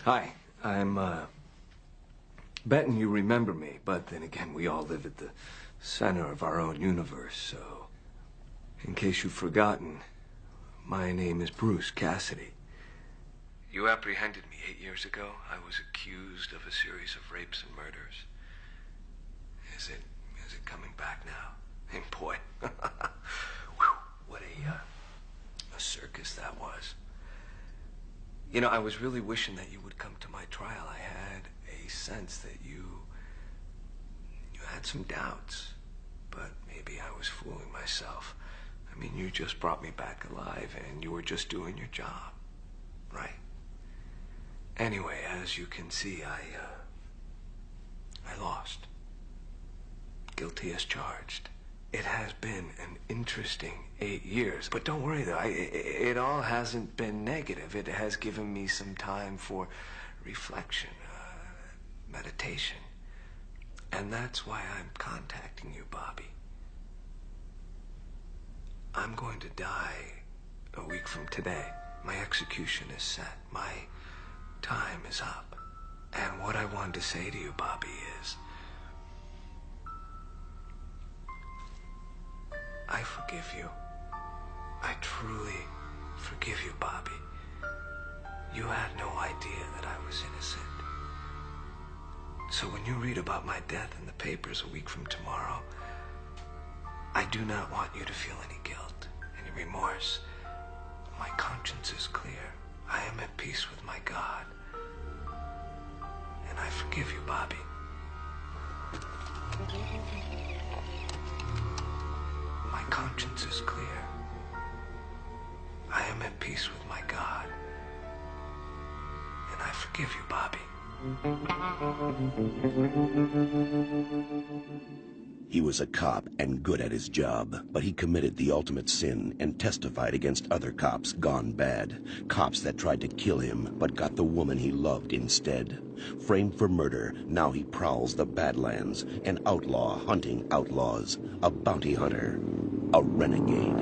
Hi, I'm, betting you remember me, but then again, we all live at the center of our own universe, so... In case you've forgotten, my name is Bruce Cassidy. You apprehended me 8 years ago. I was accused of a series of rapes and murders. Is it coming back now? Hey, boy. Whew, what a circus that was. You know, I was really wishing that you would come to my trial. I had a sense that you had some doubts, but maybe I was fooling myself. I mean, you just brought me back alive, and you were just doing your job, right? Anyway, as you can see, I lost. Guilty as charged. It has been an interesting 8 years. But don't worry, though. It all hasn't been negative. It has given me some time for reflection, meditation. And that's why I'm contacting you, Bobby. I'm going to die a week from today. My execution is set. My time is up. And what I wanted to say to you, Bobby, is... I forgive you. I truly forgive you, Bobby. You had no idea that I was innocent. So when you read about my death in the papers a week from tomorrow, I do not want you to feel any guilt, any remorse. My conscience is clear. I am at peace with my God. And I forgive you, Bobby. My conscience is clear. I am at peace with my God. And I forgive you, Bobby. He was a cop and good at his job, but he committed the ultimate sin and testified against other cops gone bad. Cops that tried to kill him, but got the woman he loved instead. Framed for murder, now he prowls the Badlands, an outlaw hunting outlaws, a bounty hunter, a renegade.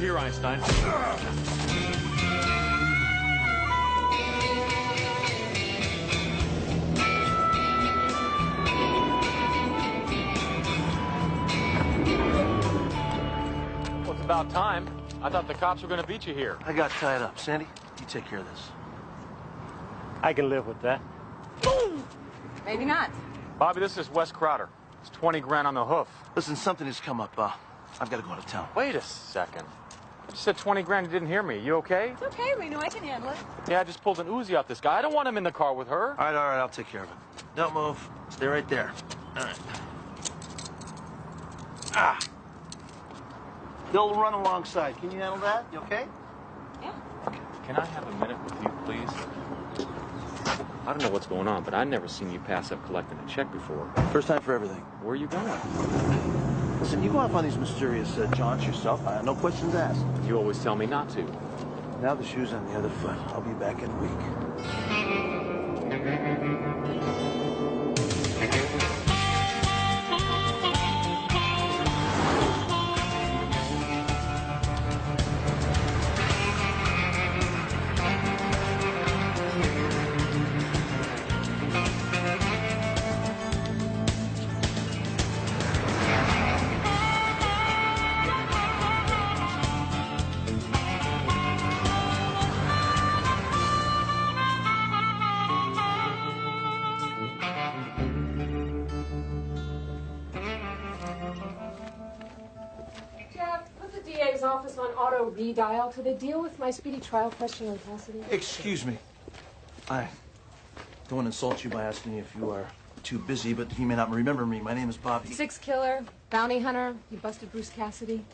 here, Einstein. Well, it's about time. I thought the cops were going to beat you here. I got tied up. Sandy, you take care of this. I can live with that. Maybe not. Bobby, this is Wes Crowder. It's 20 grand on the hoof. Listen, something has come up. I've got to go out of town. Wait a second. You said 20 grand, you didn't hear me. You okay? It's okay, Reno. I can handle it. Yeah, I just pulled an Uzi out this guy. I don't want him in the car with her. All right, I'll take care of it. Don't move. Stay right there. All right. Ah! They'll run alongside. Can you handle that? You okay? Yeah. Can I have a minute with you, please? I don't know what's going on, but I've never seen you pass up collecting a check before. First time for everything. Where are you going? Listen, you go off on these mysterious jaunts yourself. No questions asked. You always tell me not to. Now the shoe's on the other foot. I'll be back in a week. Office on auto redial. Do they deal with my speedy trial question on Cassidy? Excuse me. I don't want to insult you by asking you if you are too busy, but you may not remember me. My name is Bobby. Six killer, bounty hunter. You busted Bruce Cassidy.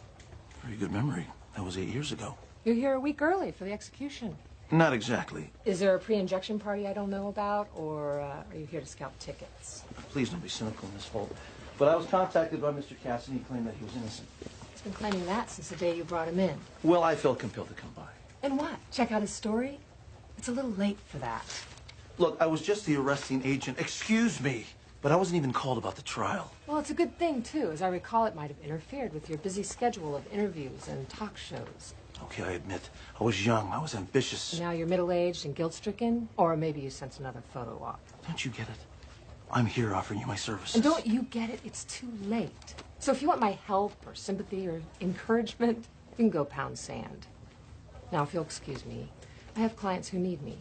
Very good memory. That was 8 years ago. You're here a week early for the execution. Not exactly. Is there a pre-injection party I don't know about, or are you here to scalp tickets? Please don't be cynical in this whole. But I was contacted by Mr. Cassidy. He claimed that he was innocent. He's been claiming that since the day you brought him in. Well, I felt compelled to come by. And what? Check out his story? It's a little late for that. Look, I was just the arresting agent. Excuse me. But I wasn't even called about the trial. Well, it's a good thing, too. As I recall, it might have interfered with your busy schedule of interviews and talk shows. Okay, I admit. I was young. I was ambitious. And now you're middle-aged and guilt-stricken? Or maybe you sent another photo op. Don't you get it? I'm here offering you my services. And don't you get it? It's too late. So if you want my help or sympathy or encouragement, you can go pound sand. Now, if you'll excuse me, I have clients who need me.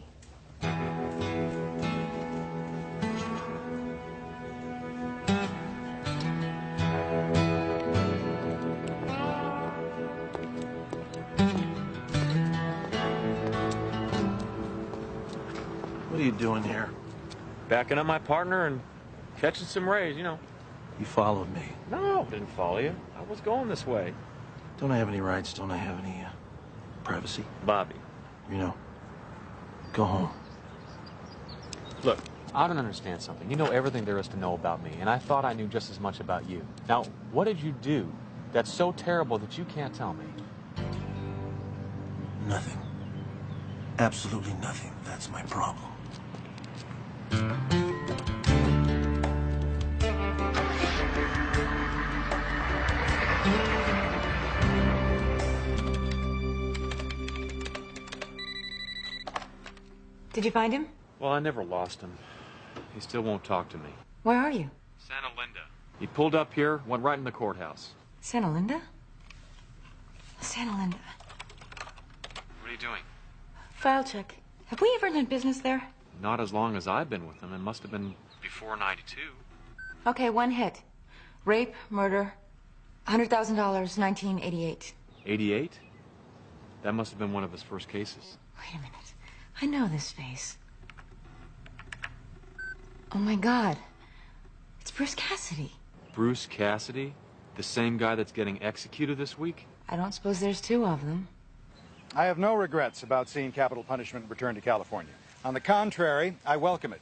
What are you doing here? Backing up my partner and catching some rays, you know. You followed me. No, didn't follow you. I was going this way. Don't I have any rights? Don't I have any privacy? Bobby. You know, go home. Look, I don't understand something. You know everything there is to know about me, and I thought I knew just as much about you. Now, what did you do that's so terrible that you can't tell me? Nothing. Absolutely nothing. That's my problem. Did you find him? Well, I never lost him. He still won't talk to me. Where are you? Santa Linda. He pulled up here, went right in the courthouse. Santa Linda? Santa Linda. What are you doing? File check. Have we ever done business there? Not as long as I've been with him. It must have been before '92. Okay, one hit. Rape, murder, $100,000, 1988. 88? That must have been one of his first cases. Wait a minute. I know this face. Oh, my God. It's Bruce Cassidy. Bruce Cassidy? The same guy that's getting executed this week? I don't suppose there's two of them. I have no regrets about seeing capital punishment return to California. On the contrary, I welcome it.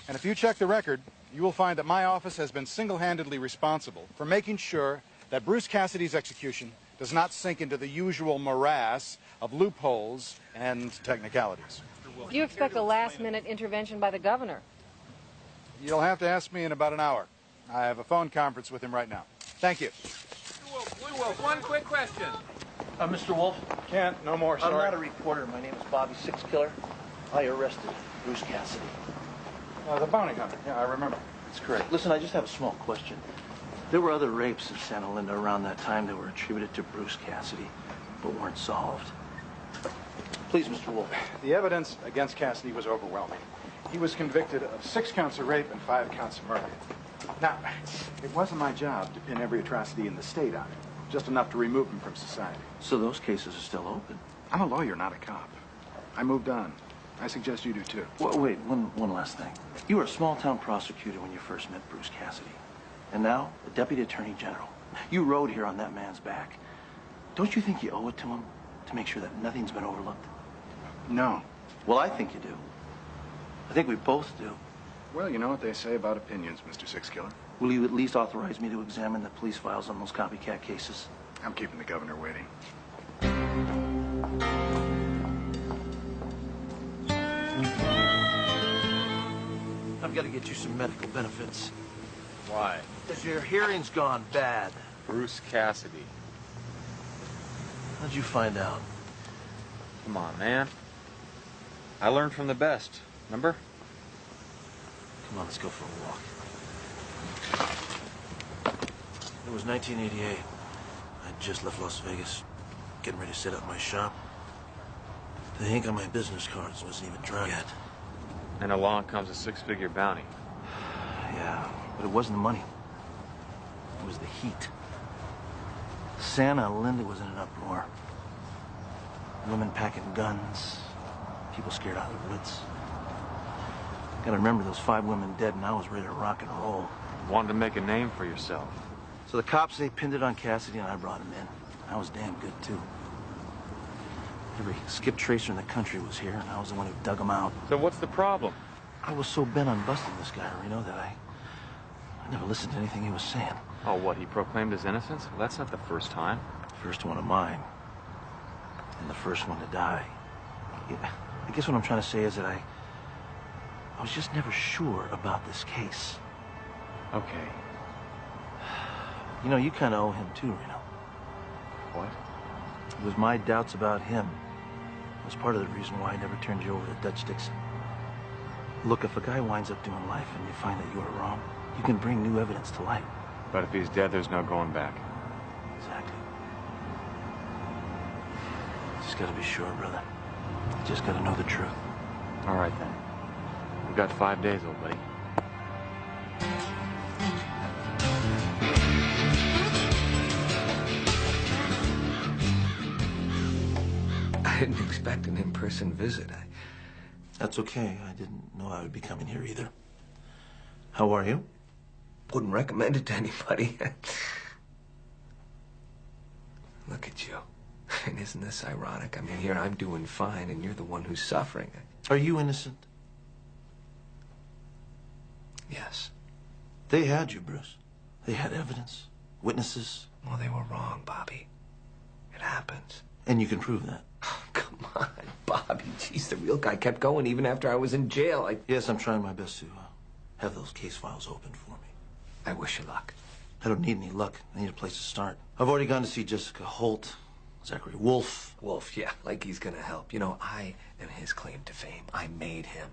And if you check the record, you will find that my office has been single-handedly responsible for making sure that Bruce Cassidy's execution does not sink into the usual morass of loopholes and technicalities. Do you expect a last-minute intervention by the governor? You'll have to ask me in about an hour. I have a phone conference with him right now. Thank you. We will. One quick question. Mr. Wolf? Can't, no more, I'm sorry. not a reporter. My name is Bobby Six Killer. I arrested Bruce Cassidy. The bounty hunter. Yeah, I remember. That's correct. Listen, I just have a small question. There were other rapes in Santa Linda around that time that were attributed to Bruce Cassidy, but weren't solved. Please, Mr. Wolf. The evidence against Cassidy was overwhelming. He was convicted of 6 counts of rape and 5 counts of murder. Now, it wasn't my job to pin every atrocity in the state on him. Just enough to remove him from society. So those cases are still open? I'm a lawyer, not a cop. I moved on. I suggest you do too. Well, wait, one last thing. You were a small-town prosecutor when you first met Bruce Cassidy. And now, a deputy attorney general. You rode here on that man's back. Don't you think you owe it to him to make sure that nothing's been overlooked? No. Well, I think you do. I think we both do. Well, you know what they say about opinions, Mr. Six Killer. Will you at least authorize me to examine the police files on those copycat cases? I'm keeping the governor waiting. I've got to get you some medical benefits. Why? Because your hearing's gone bad. Bruce Cassidy. How'd you find out? Come on, man. I learned from the best. Remember? Come on, let's go for a walk. It was 1988. I'd just left Las Vegas, getting ready to set up my shop. The ink on my business cards wasn't even dry yet. And along comes a 6-figure bounty. Yeah, but it wasn't the money. It was the heat. Santa Linda was in an uproar. Women packing guns, people scared out of their wits. Gotta remember those 5 women dead, and I was ready to rock and roll. Wanted to make a name for yourself. So the cops, they pinned it on Cassidy, and I brought him in. I was damn good, too. Every skip tracer in the country was here, and I was the one who dug him out. So what's the problem? I was so bent on busting this guy, Reno, that I never listened to anything he was saying. Oh, what, he proclaimed his innocence? Well, that's not the first time. First one of mine. And the first one to die. Yeah, I guess what I'm trying to say is that I was just never sure about this case. Okay. You know, you kind of owe him too, Reno. What? It was my doubts about him. It was part of the reason why I never turned you over to Dutch Dixon. Look, if a guy winds up doing life and you find that you were wrong, you can bring new evidence to light. But if he's dead, there's no going back. Exactly. Just gotta be sure, brother. You just gotta know the truth. All right, then. We've got 5 days, old buddy. I didn't expect an in-person visit. That's okay. I didn't know I would be coming here either. How are you? Wouldn't recommend it to anybody. Look at you. And isn't this ironic? I mean, here I'm doing fine, and you're the one who's suffering. Are you innocent? Yes. They had you, Bruce. They had evidence, witnesses. Well, they were wrong, Bobby. It happens. And you can prove that. Oh, come on, Bobby. Jeez, the real guy kept going even after I was in jail. Yes, I'm trying my best to have those case files open for me. I wish you luck. I don't need any luck. I need a place to start. I've already gone to see Jessica Holt, Zachary Wolf. Wolf, yeah, like he's gonna help. You know, I am his claim to fame. I made him.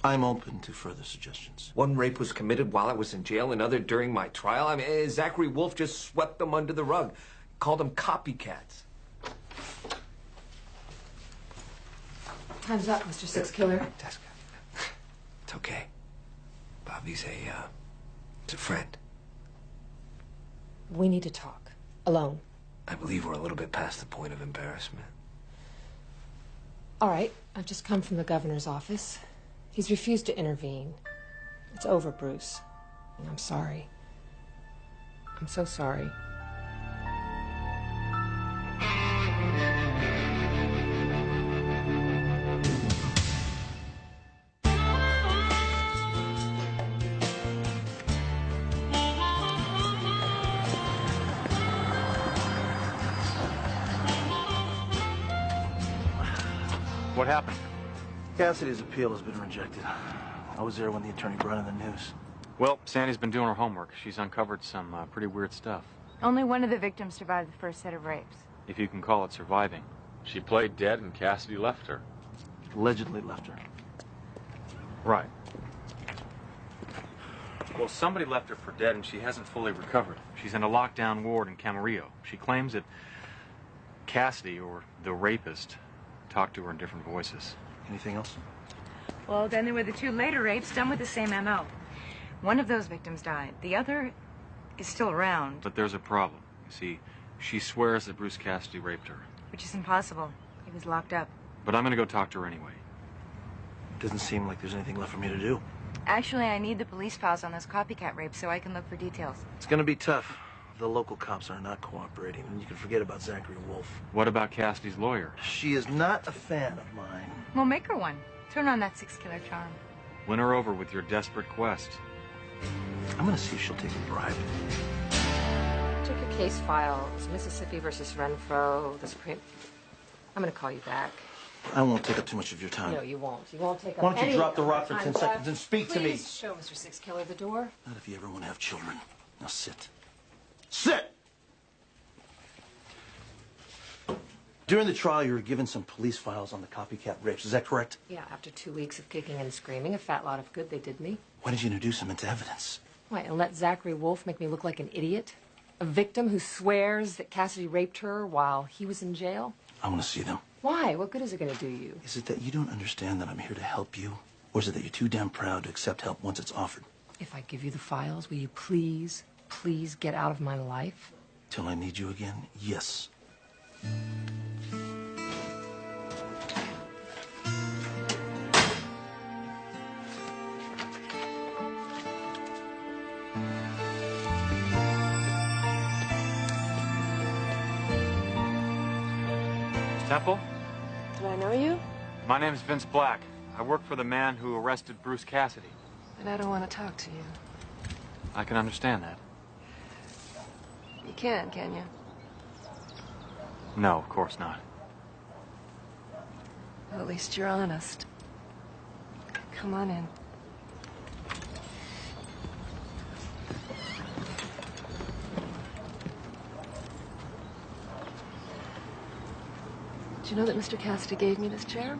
I'm open to further suggestions. One rape was committed while I was in jail, another during my trial. I mean, Zachary Wolf just swept them under the rug. Called them copycats. Time's up, Mr. Six Killer. Jessica, it's okay. Bobby's it's a friend. We need to talk. Alone. I believe we're a little bit past the point of embarrassment. All right. I've just come from the governor's office. He's refused to intervene. It's over, Bruce. And I'm sorry. I'm so sorry. What happened? Cassidy's appeal has been rejected. I was there when the attorney brought in the news. Well, Sandy's been doing her homework. She's uncovered some pretty weird stuff. Only one of the victims survived the first set of rapes. if you can call it surviving. She played dead and Cassidy left her. Allegedly left her. Right. Well, somebody left her for dead and she hasn't fully recovered. She's in a lockdown ward in Camarillo. She claims that Cassidy, or the rapist, talked to her in different voices. Anything else? Well, then there were the 2 later rapes done with the same MO. One of those victims died. The other is still around. But there's a problem. You see, she swears that Bruce Cassidy raped her. Which is impossible. He was locked up. But I'm gonna go talk to her anyway. Doesn't seem like there's anything left for me to do. Actually, I need the police files on those copycat rapes so I can look for details. It's gonna be tough. The local cops are not cooperating, and you can forget about Zachary Wolf. What about Cassidy's lawyer? She is not a fan of mine. Well, make her one. Turn on that 6-killer charm. Win her over with your desperate quest. I'm gonna see if she'll take a bribe. Check your case file. It's Mississippi versus Renfro, the Supreme... I'm gonna call you back. I won't take up too much of your time. No, you won't. You won't take up Why don't you any drop the of rock my for time. 10 seconds and speak to me? Please show Mr. 6-killer the door. Not if you ever want to have children. Now sit. Sit! During the trial, you were given some police files on the copycat rapes. Is that correct? Yeah, after 2 weeks of kicking and screaming, a fat lot of good they did me. Why did you introduce them into evidence? Why, and let Zachary Wolf make me look like an idiot? A victim who swears that Cassidy raped her while he was in jail? I want to see them. Why? What good is it going to do you? Is it that you don't understand that I'm here to help you? Or is it that you're too damn proud to accept help once it's offered? If I give you the files, will you please get out of my life? Till I need you again? Yes. Temple? Do I know you? My name's Vince Black. I work for the man who arrested Bruce Cassidy. And I don't want to talk to you. I can understand that. You can you? No, of course not. Well, at least you're honest. Come on in. Do you know that Mr. Cassidy gave me this chair?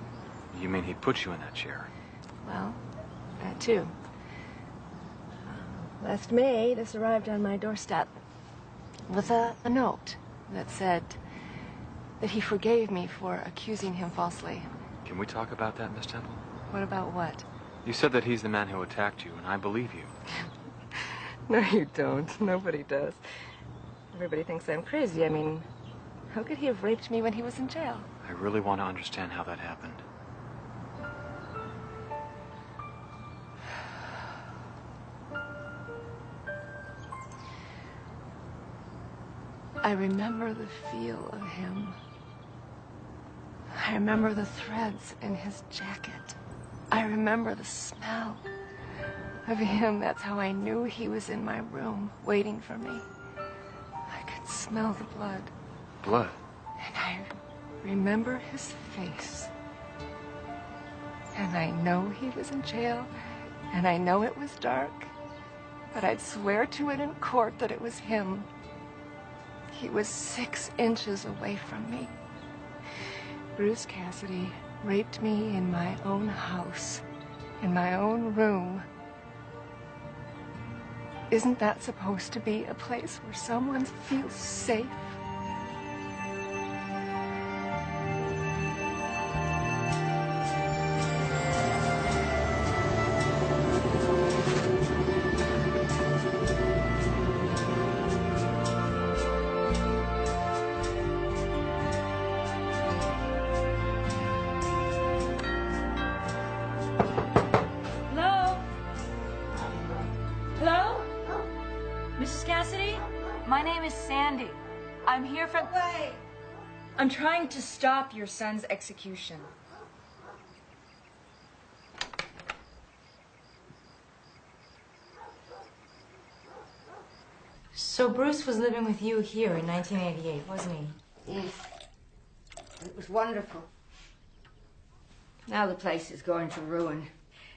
You mean he put you in that chair? Well, that too. Last May, this arrived on my doorstep with a note that said that he forgave me for accusing him falsely. Can we talk about that, Miss Temple? What about what? You said that he's the man who attacked you, and I believe you. No, you don't. Nobody does. Everybody thinks I'm crazy. I mean, how could he have raped me when he was in jail? I really want to understand how that happened. I remember the feel of him. I remember the threads in his jacket. I remember the smell of him. That's how I knew he was in my room, waiting for me. I could smell the blood. Blood? And I remember his face. And I know he was in jail, and I know it was dark, but I'd swear to it in court that it was him. He was 6 inches away from me. Bruce Cassidy raped me in my own house, in my own room. Isn't that supposed to be a place where someone feels safe? Mrs. Cassidy? My name is Sandy. I'm here from... Wait! I'm trying to stop your son's execution. So Bruce was living with you here in 1988, wasn't he? Yes. It was wonderful. Now the place is going to ruin.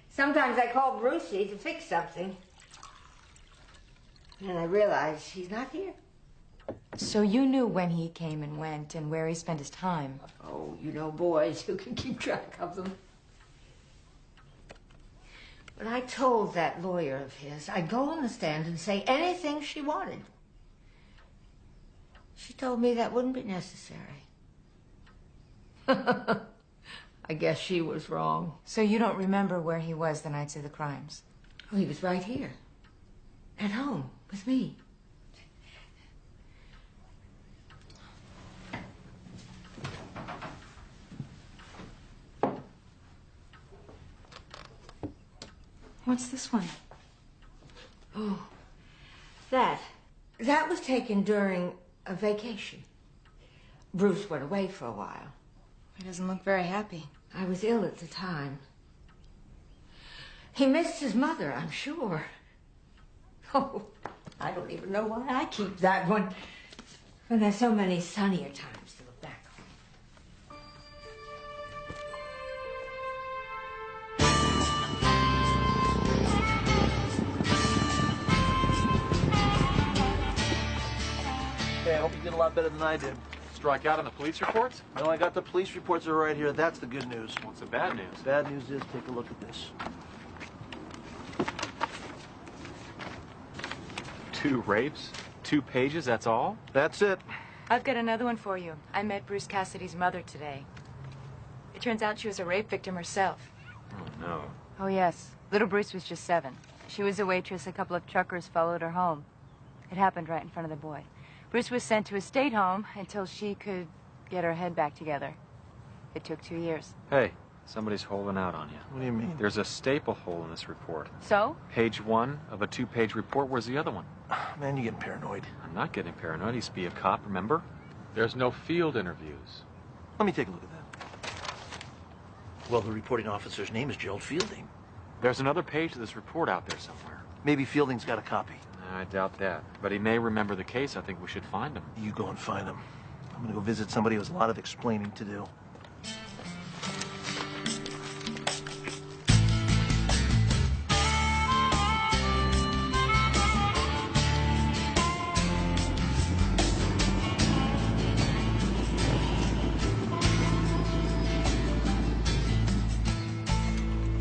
Sometimes I call Brucey to fix something. And I realize he's not here. So you knew when he came and went and where he spent his time? Oh, you know boys who can keep track of them. But I told that lawyer of his I'd go on the stand and say anything she wanted. She told me that wouldn't be necessary. I guess she was wrong. So you don't remember where he was the nights of the crimes? Oh, he was right here. At home, with me. What's this one? Oh, that was taken during a vacation. Bruce went away for a while. He doesn't look very happy. I was ill at the time. He missed his mother, I'm sure. Oh, I don't even know why I keep that one. When there's so many sunnier times to look back on. Hey, I hope you did a lot better than I did. Strike out on the police reports? No, I got the police reports are right here. That's the good news. What's the bad news? Bad news is, take a look at this. 2 rapes? 2 pages, that's all? That's it. I've got another one for you. I met Bruce Cassidy's mother today. It turns out she was a rape victim herself. Oh, no. Oh, yes. Little Bruce was just 7. She was a waitress. A couple of truckers followed her home. It happened right in front of the boy. Bruce was sent to a state home until she could get her head back together. It took 2 years. Hey, somebody's holding out on you. What do you mean? There's a staple hole in this report. So? Page 1 of a 2-page report. Where's the other one? Man, you're getting paranoid. I'm not getting paranoid. He used to be a cop, remember? There's no field interviews. Let me take a look at that. Well, the reporting officer's name is Gerald Fielding. There's another page of this report out there somewhere. Maybe Fielding's got a copy. I doubt that. But he may remember the case. I think we should find him. You go and find him. I'm gonna go visit somebody who has a lot of explaining to do.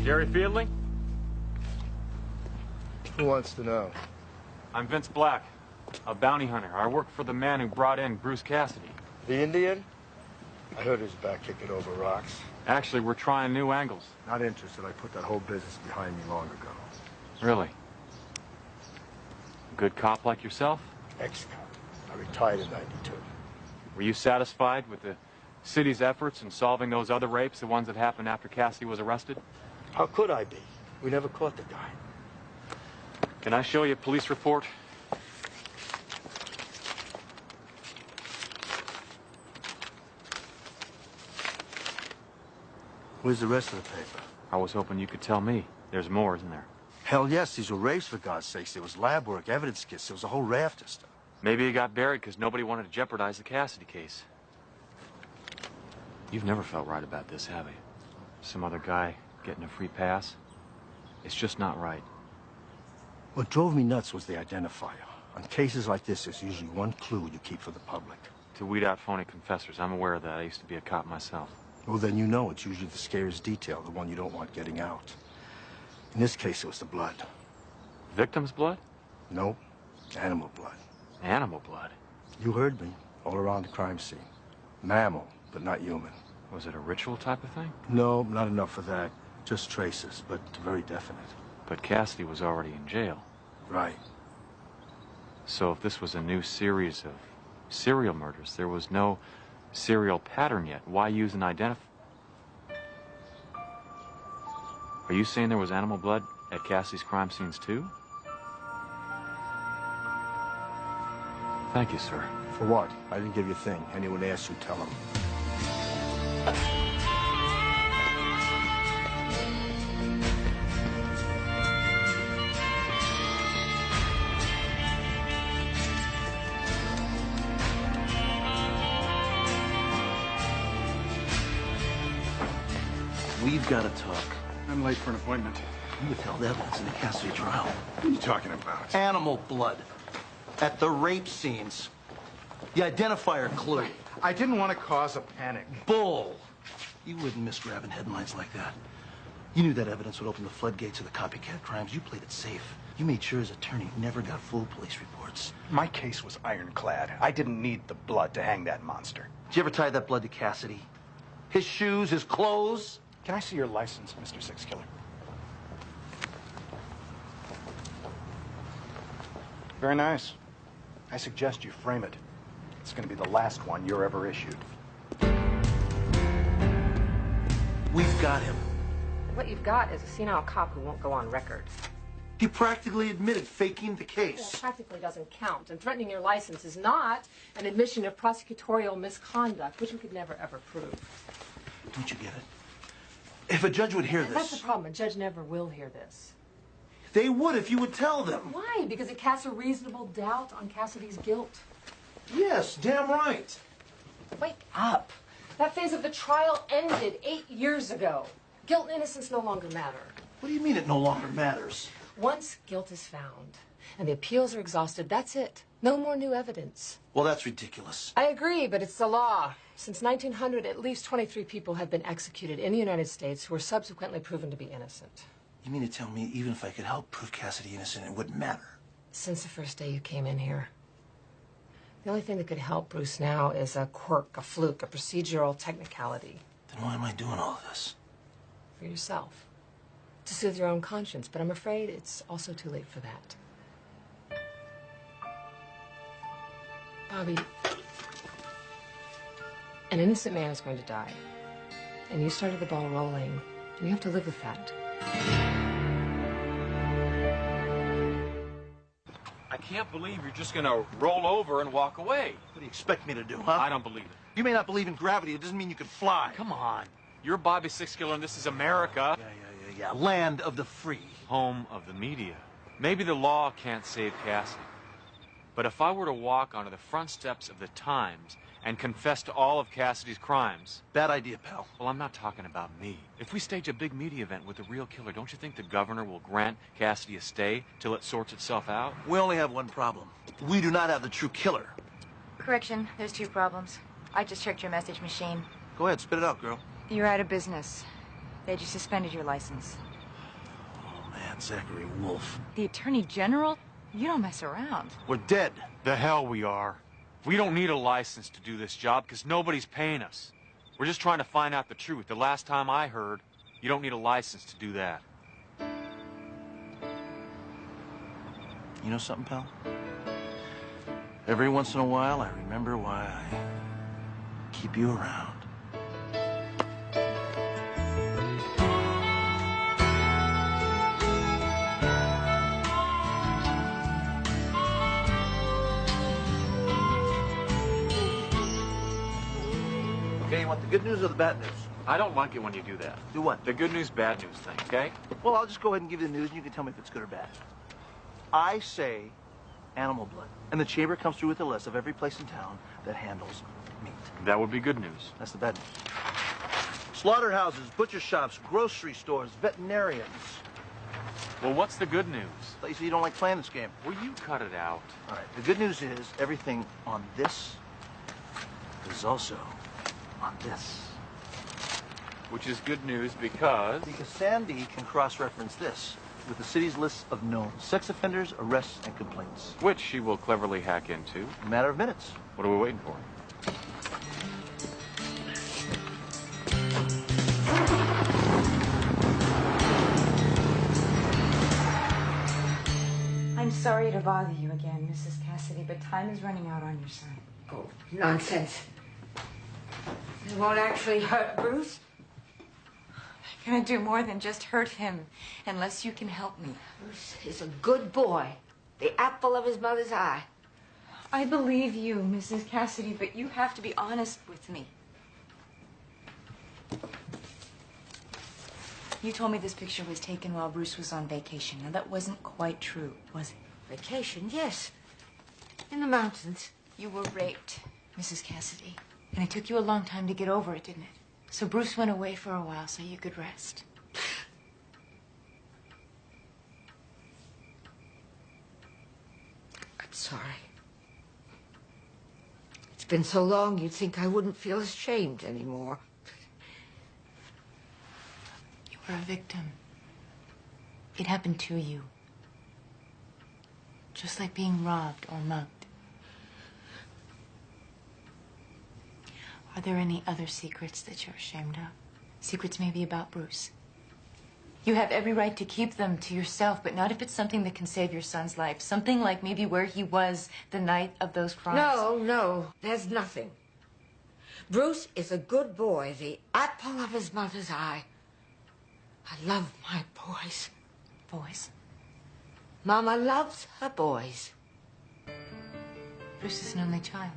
Jerry Fielding? Who wants to know? I'm Vince Black, a bounty hunter. I work for the man who brought in Bruce Cassidy. The Indian? I heard he was back kicking over rocks. Actually, we're trying new angles. Not interested. I put that whole business behind me long ago. Really? A good cop like yourself? Ex-cop. I retired in '92. Were you satisfied with the city's efforts in solving those other rapes, the ones that happened after Cassidy was arrested? How could I be? We never caught the guy. Can I show you a police report? Where's the rest of the paper? I was hoping you could tell me. There's more, isn't there? Hell yes, these were rapes, for God's sakes. There was lab work, evidence kits, there was a whole raft of stuff. Maybe it got buried because nobody wanted to jeopardize the Cassidy case. You've never felt right about this, have you? Some other guy getting a free pass? It's just not right. What drove me nuts was the identifier. On cases like this, there's usually one clue you keep for the public. To weed out phony confessors. I'm aware of that. I used to be a cop myself. Well, then you know it's usually the scariest detail, the one you don't want getting out. In this case, it was the blood. Victim's blood? Nope. Animal blood. Animal blood? You heard me. All around the crime scene. Mammal, but not human. Was it a ritual type of thing? No, not enough for that. Just traces, but very definite. But Cassidy was already in jail. Right. So if this was a new series of serial murders, there was no serial pattern yet. Why use an identifier? Are you saying there was animal blood at Cassidy's crime scenes too? Thank you, sir. For what? I didn't give you a thing. Anyone asks you, tell them. We've got to talk. I'm late for an appointment. You withheld evidence in the Cassidy trial. What are you talking about? Animal blood. At the rape scenes. The identifier clue. I didn't want to cause a panic. Bull. You wouldn't miss grabbing headlines like that. You knew that evidence would open the floodgates of the copycat crimes. You played it safe. You made sure his attorney never got full police reports. My case was ironclad. I didn't need the blood to hang that monster. Did you ever tie that blood to Cassidy? His shoes, his clothes? Can I see your license, Mr. Six Killer? Very nice. I suggest you frame it. It's going to be the last one you're ever issued. We've got him. What you've got is a senile cop who won't go on record. He practically admitted faking the case. Well, practically doesn't count, and threatening your license is not an admission of prosecutorial misconduct, which we could never, ever prove. Don't you get it? If a judge would hear And this... that's the problem. A judge never will hear this. They would if you would tell them. Why? Because it casts a reasonable doubt on Cassidy's guilt. Yes, damn right. Wake up. That phase of the trial ended 8 years ago. Guilt and innocence no longer matter. What do you mean it no longer matters? Once guilt is found and the appeals are exhausted, that's it. No more new evidence. Well, that's ridiculous. I agree, but it's the law. Since 1900, at least 23 people have been executed in the United States who were subsequently proven to be innocent. You mean to tell me even if I could help prove Cassidy innocent, it wouldn't matter? Since the first day you came in here. The only thing that could help Bruce now is a quirk, a fluke, a procedural technicality. Then why am I doing all this? For yourself. To soothe your own conscience, but I'm afraid it's also too late for that. Bobby, an innocent man is going to die. And you started the ball rolling. You have to live with that. I can't believe you're just gonna roll over and walk away. What do you expect me to do, huh? I don't believe it. You may not believe in gravity. It doesn't mean you can fly. Come on. You're Bobby Six Killer and this is America. Yeah. Land of the free. Home of the media. Maybe the law can't save Cassidy. But if I were to walk onto the front steps of the Times and confess to all of Cassidy's crimes... Bad idea, pal. Well, I'm not talking about me. If we stage a big media event with the real killer, don't you think the governor will grant Cassidy a stay till it sorts itself out? We only have one problem. We do not have the true killer. Correction, there's 2 problems. I just checked your message machine. Go ahead, spit it out, girl. You're out of business. They just suspended your license. Oh, man, Zachary Wolf. The Attorney General? You don't mess around. We're dead. The hell we are. We don't need a license to do this job because nobody's paying us. We're just trying to find out the truth. The last time I heard, you don't need a license to do that. You know something, pal? Every once in a while, I remember why I keep you around. Okay, you want the good news or the bad news? I don't like it when you do that. Do what? The good news, bad news thing, okay? Well, I'll just go ahead and give you the news, and you can tell me if it's good or bad. I say animal blood, and the chamber comes through with a list of every place in town that handles meat. That would be good news. That's the bad news. Slaughterhouses, butcher shops, grocery stores, veterinarians. Well, what's the good news? Thought you said you don't like playing this game. Will you cut it out? All right, the good news is everything on this is also on this. Which is good news because... Because Sandy can cross-reference this with the city's list of known sex offenders, arrests, and complaints. Which she will cleverly hack into. In a matter of minutes. What are we waiting for? I'm sorry to bother you again, Mrs. Cassidy, but time is running out on your son. Oh, nonsense. It won't actually hurt Bruce. I'm gonna do more than just hurt him, unless you can help me. Bruce is a good boy. The apple of his mother's eye. I believe you, Mrs. Cassidy, but you have to be honest with me. You told me this picture was taken while Bruce was on vacation. Now, that wasn't quite true, was it? Vacation, yes. In the mountains. You were raped, Mrs. Cassidy. And it took you a long time to get over it, didn't it? So Bruce went away for a while so you could rest. I'm sorry. It's been so long, you'd think I wouldn't feel ashamed anymore. You were a victim. It happened to you. Just like being robbed or mugged. Are there any other secrets that you're ashamed of? Secrets maybe about Bruce? You have every right to keep them to yourself, but not if it's something that can save your son's life. Something like maybe where he was the night of those crimes. No, there's nothing. Bruce is a good boy, the apple of his mother's eye. I love my boys. Boys? Mama loves her boys. Bruce is an only child.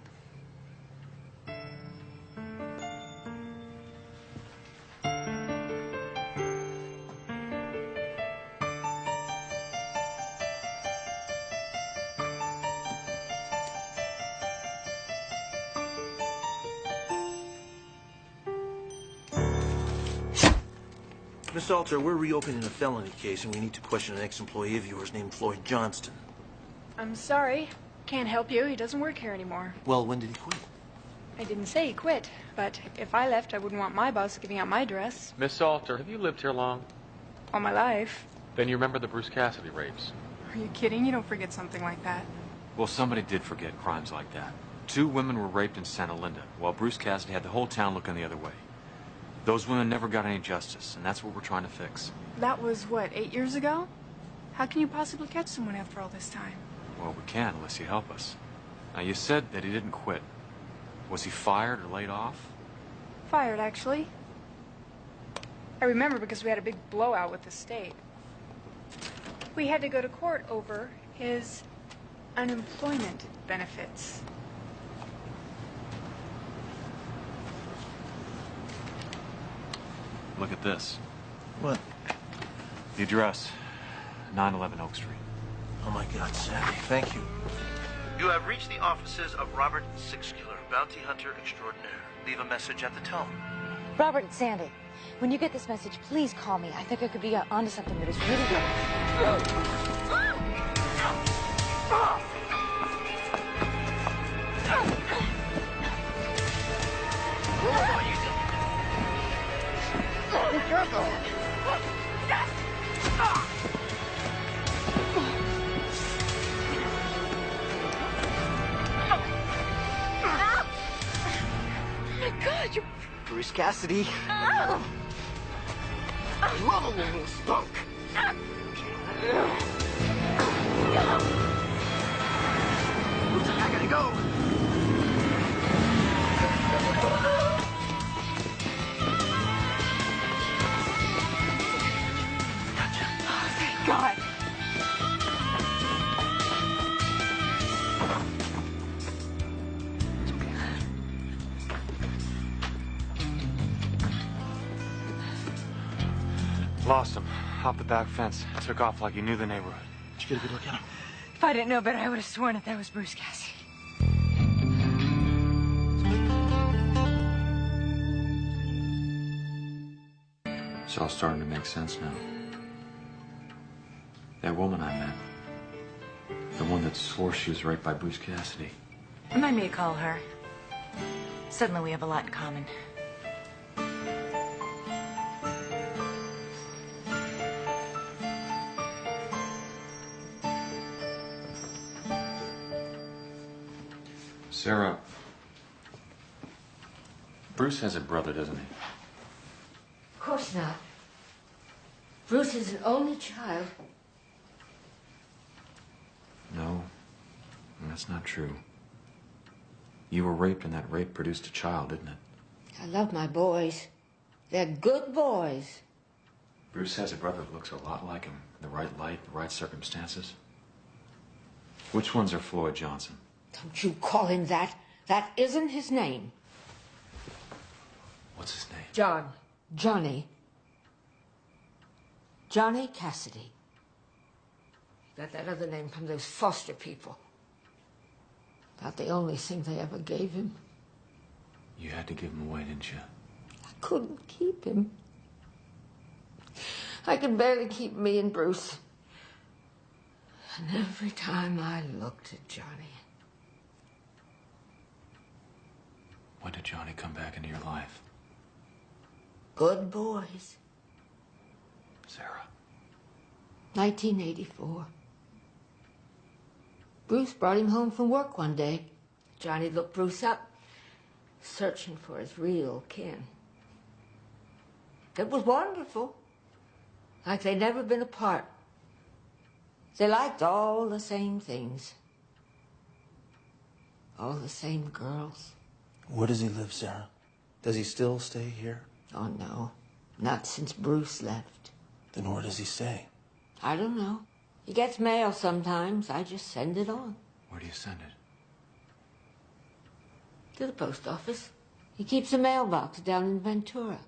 Miss Salter, we're reopening a felony case, and we need to question an ex-employee of yours named Floyd Johnston. I'm sorry. Can't help you. He doesn't work here anymore. Well, when did he quit? I didn't say he quit, but if I left, I wouldn't want my boss giving out my address. Miss Salter, have you lived here long? All my life. Then you remember the Bruce Cassidy rapes? Are you kidding? You don't forget something like that. Well, somebody did forget crimes like that. 2 women were raped in Santa Linda, while Bruce Cassidy had the whole town looking the other way. Those women never got any justice, and that's what we're trying to fix. That was, what, 8 years ago? How can you possibly catch someone after all this time? Well, we can, unless you help us. Now, you said that he didn't quit. Was he fired or laid off? Fired, actually. I remember because we had a big blowout with the state. We had to go to court over his unemployment benefits. Look at this. What? The address, 911 Oak Street. Oh, my God, Sandy, thank you. You have reached the offices of Robert Sixkiller, bounty hunter extraordinaire. Leave a message at the tone. Robert and Sandy, when you get this message, please call me. I think I could be onto something that is really good. Be careful. My God, you're... Bruce Cassidy. I love a little spunk. I gotta go. Oh, thank God. Lost him. Off the back fence. Took off like he knew the neighborhood. Did you get a good look at him? If I didn't know better, I would have sworn that was Bruce Cassidy. It's all starting to make sense now. That woman I met. The one that swore she was raped by Bruce Cassidy. Remind me to call her. Suddenly we have a lot in common. Sarah, Bruce has a brother, doesn't he? Of course not. Bruce is an only child. No, that's not true. You were raped, and that rape produced a child, didn't it? I love my boys. They're good boys. Bruce has a brother that looks a lot like him. In the right light, the right circumstances. Which ones are Floyd Johnson? Don't you call him that. That isn't his name. What's his name? John. Johnny. Johnny Cassidy. Got that other name from those foster people. About the only thing they ever gave him. You had to give him away, didn't you? I couldn't keep him. I could barely keep me and Bruce. And every time I looked at Johnny, When did Johnny come back into your life? Good boys. Sarah. 1984. Bruce brought him home from work one day. Johnny looked Bruce up, searching for his real kin. It was wonderful. Like they'd never been apart. They liked all the same things. All the same girls. Where does he live, Sarah? Does he still stay here? Oh, no. Not since Bruce left. Then where does he stay? I don't know. He gets mail sometimes. I just send it on. Where do you send it? To the post office. He keeps a mailbox down in Ventura.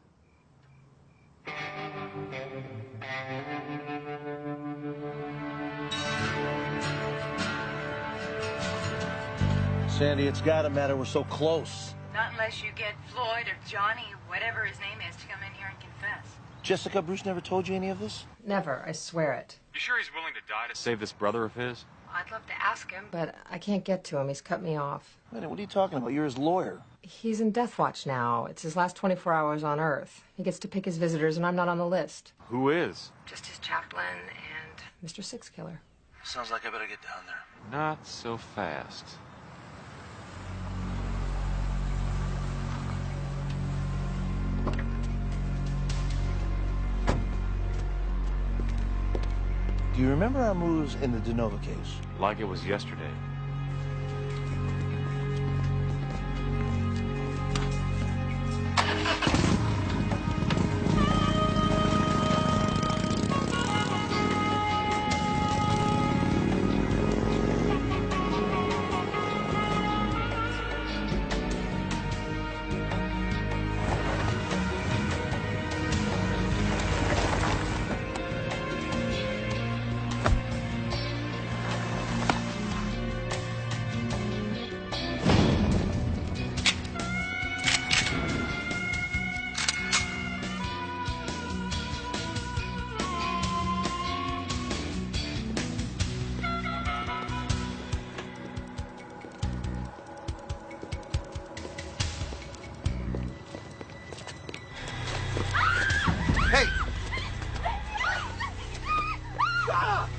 Sandy, it's gotta matter. We're so close. Not unless you get Floyd or Johnny, whatever his name is, to come in here and confess. Jessica, Bruce never told you any of this? Never, I swear it. You sure he's willing to die to save this brother of his? I'd love to ask him. But I can't get to him. He's cut me off. Wait a minute, what are you talking about? You're his lawyer. He's in death watch now. It's his last 24 hours on Earth. He gets to pick his visitors, and I'm not on the list. Who is? Just his chaplain and... Mr. Six Killer. Sounds like I better get down there. Not so fast. Do you remember our moves in the DeNova case? Like it was yesterday. Hey! Shut up!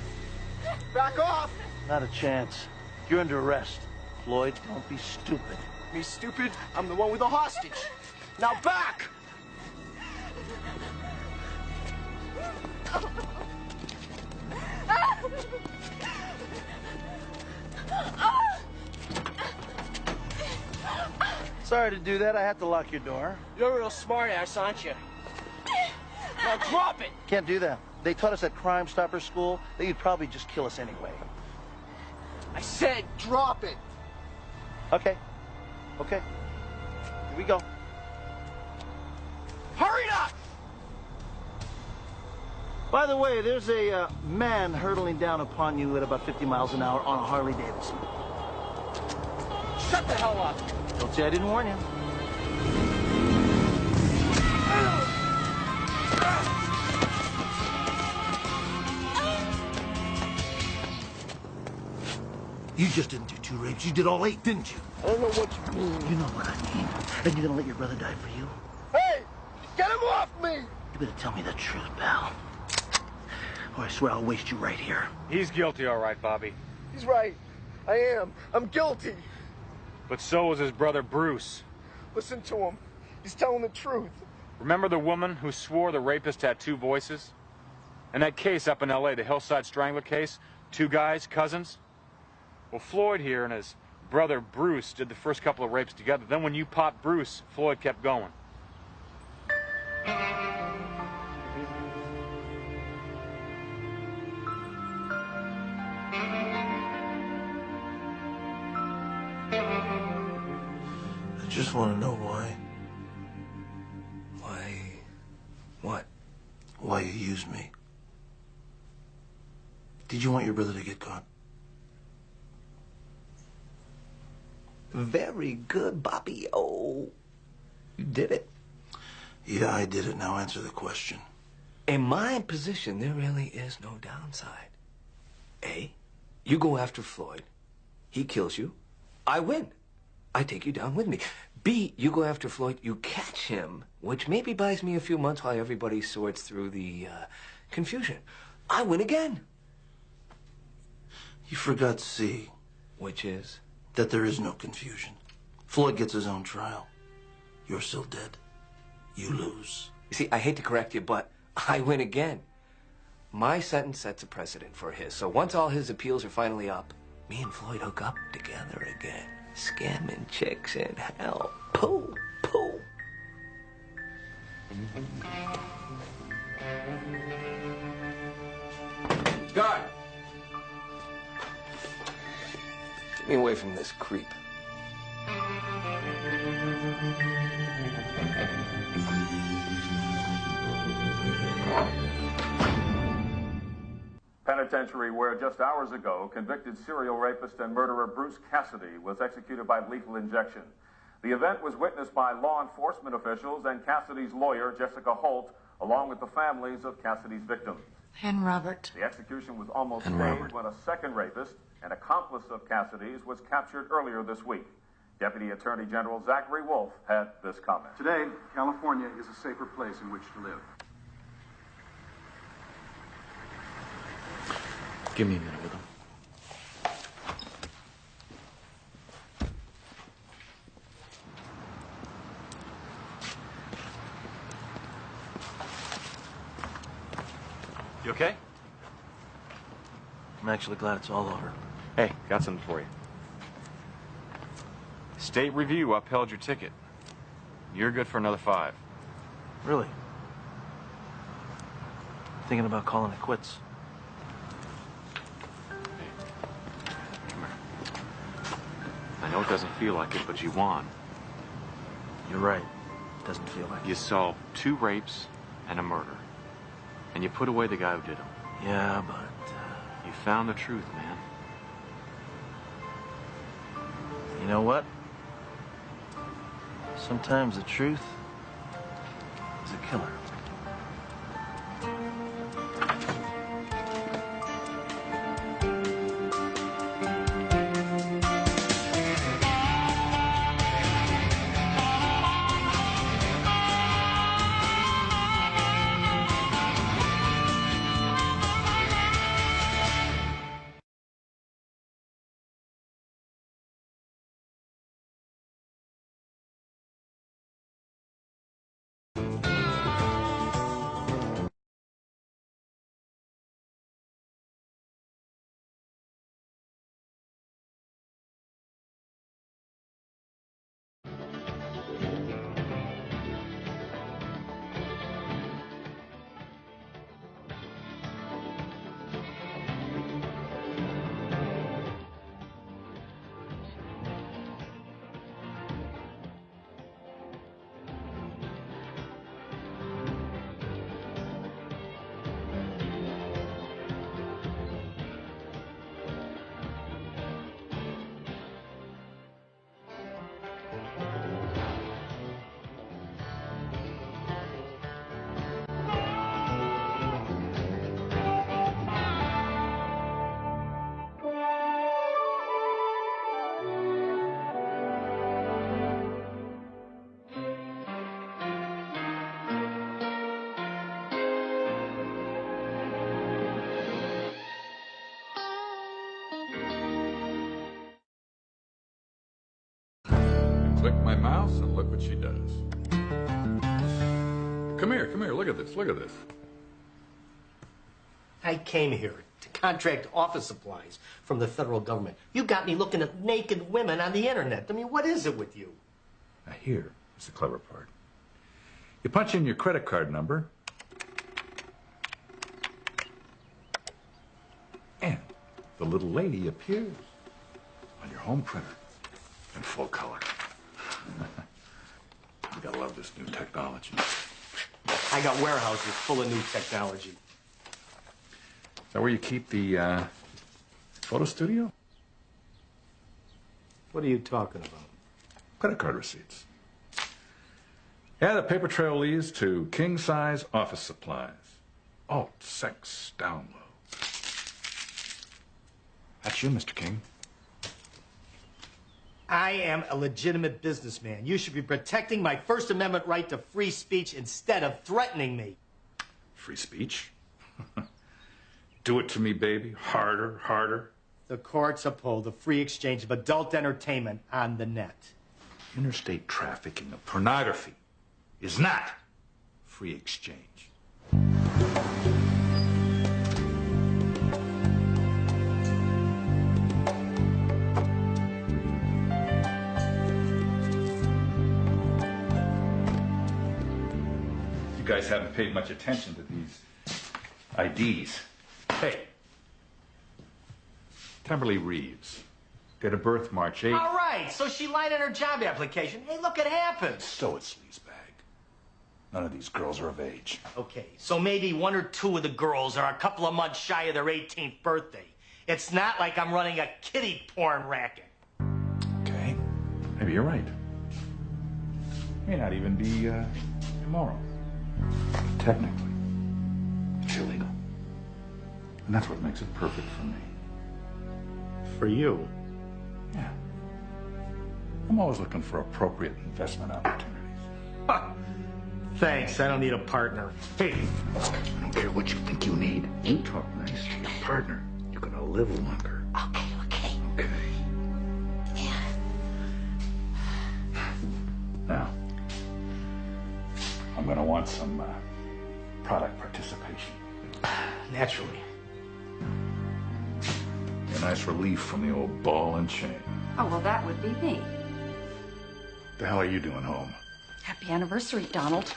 Back off! Not a chance. You're under arrest. Floyd, don't be stupid. Me stupid? I'm the one with the hostage. Now back! Sorry to do that. I had to lock your door. You're a real smart ass, aren't you? Now drop it! Can't do that. They taught us at Crime Stopper school that you'd probably just kill us anyway. I said drop it! Okay. Okay. Here we go. Hurry up! By the way, there's a man hurtling down upon you at about 50 miles an hour on a Harley Davidson. Shut the hell up! Don't say I didn't warn you. You just didn't do 2 rapes. You did all 8, didn't you? I don't know what you mean. You know what I mean. And you're gonna let your brother die for you? Hey! Get him off me! You better tell me the truth, pal. Or I swear I'll waste you right here. He's guilty, all right, Bobby. He's right. I am. I'm guilty. But so was his brother Bruce. Listen to him. He's telling the truth. Remember the woman who swore the rapist had 2 voices? And that case up in L.A., the Hillside Strangler case? 2 guys, cousins? Well, Floyd here and his brother Bruce did the first couple of rapes together. Then when you popped Bruce, Floyd kept going. I just want to know why. Why? What? Why you used me. Did you want your brother to get caught? Very good, Bobby. Oh, you did it. Yeah, I did it. Now answer the question. In my position, there really is no downside. A, you go after Floyd. He kills you. I win. I take you down with me. B, you go after Floyd, you catch him, which maybe buys me a few months while everybody sorts through the confusion. I win again. You forgot C. Which is? That there is no confusion. Floyd gets his own trial. You're still dead. You lose. You see, I hate to correct you, but I win again. My sentence sets a precedent for his, so once all his appeals are finally up, me and Floyd hook up together again. Scamming chicks in hell. Pooh, pooh. Guard! Get me away from this creep. Penitentiary where just hours ago, convicted serial rapist and murderer Bruce Cassidy was executed by lethal injection. The event was witnessed by law enforcement officials and Cassidy's lawyer, Jessica Holt, along with the families of Cassidy's victims. And Robert. The execution was almost staged when a second rapist, an accomplice of Cassidy's, was captured earlier this week. Deputy Attorney General Zachary Wolf had this comment. Today, California is a safer place in which to live. Give me a minute with him. You okay? I'm actually glad it's all over. Hey, got something for you. State review upheld your ticket. You're good for another 5. Really? Thinking about calling it quits. I know it doesn't feel like it, but you won. You're right. It doesn't feel like You solved 2 rapes and a murder. And you put away the guy who did them. Yeah, but... You found the truth, man. You know what? Sometimes the truth is a killer. Click my mouse and look what she does. Come here, look at this, look at this. I came here to contract office supplies from the federal government. You got me looking at naked women on the internet. I mean, what is it with you? Now here is the clever part. You punch in your credit card number, and the little lady appears on your home printer in full color. You gotta love this new technology. I got warehouses full of new technology. Is that where you keep the photo studio? What are you talking about? Credit card receipts. Yeah, the paper trail leads to king-size office supplies. Alt sex down low. That's you, Mr. King. I am a legitimate businessman. You should be protecting my First Amendment right to free speech instead of threatening me. Free speech? Do it to me, baby. Harder, harder. The courts uphold the free exchange of adult entertainment on the net. Interstate trafficking of pornography is not free exchange. You guys haven't paid much attention to these IDs. Hey, Kimberly Reeves, date of birth March 8th. All right, so she lied on her job application. Hey, look, it happens. So it's sleazebag. None of these girls are of age. Okay, so maybe one or two of the girls are a couple of months shy of their 18th birthday. It's not like I'm running a kiddie porn racket. Okay, maybe you're right. May not even be immoral. Technically, it's illegal. And that's what makes it perfect for me. For you? Yeah. I'm always looking for appropriate investment opportunities. Thanks, I don't need a partner. Hey, I don't care what you think you need. You talk nice to your partner, you're gonna live longer. Okay. Okay. Yeah. Now, I'm gonna want some product participation. Naturally. A nice relief from the old ball and chain. Oh, well, that would be me. The hell are you doing home? Happy anniversary, Donald.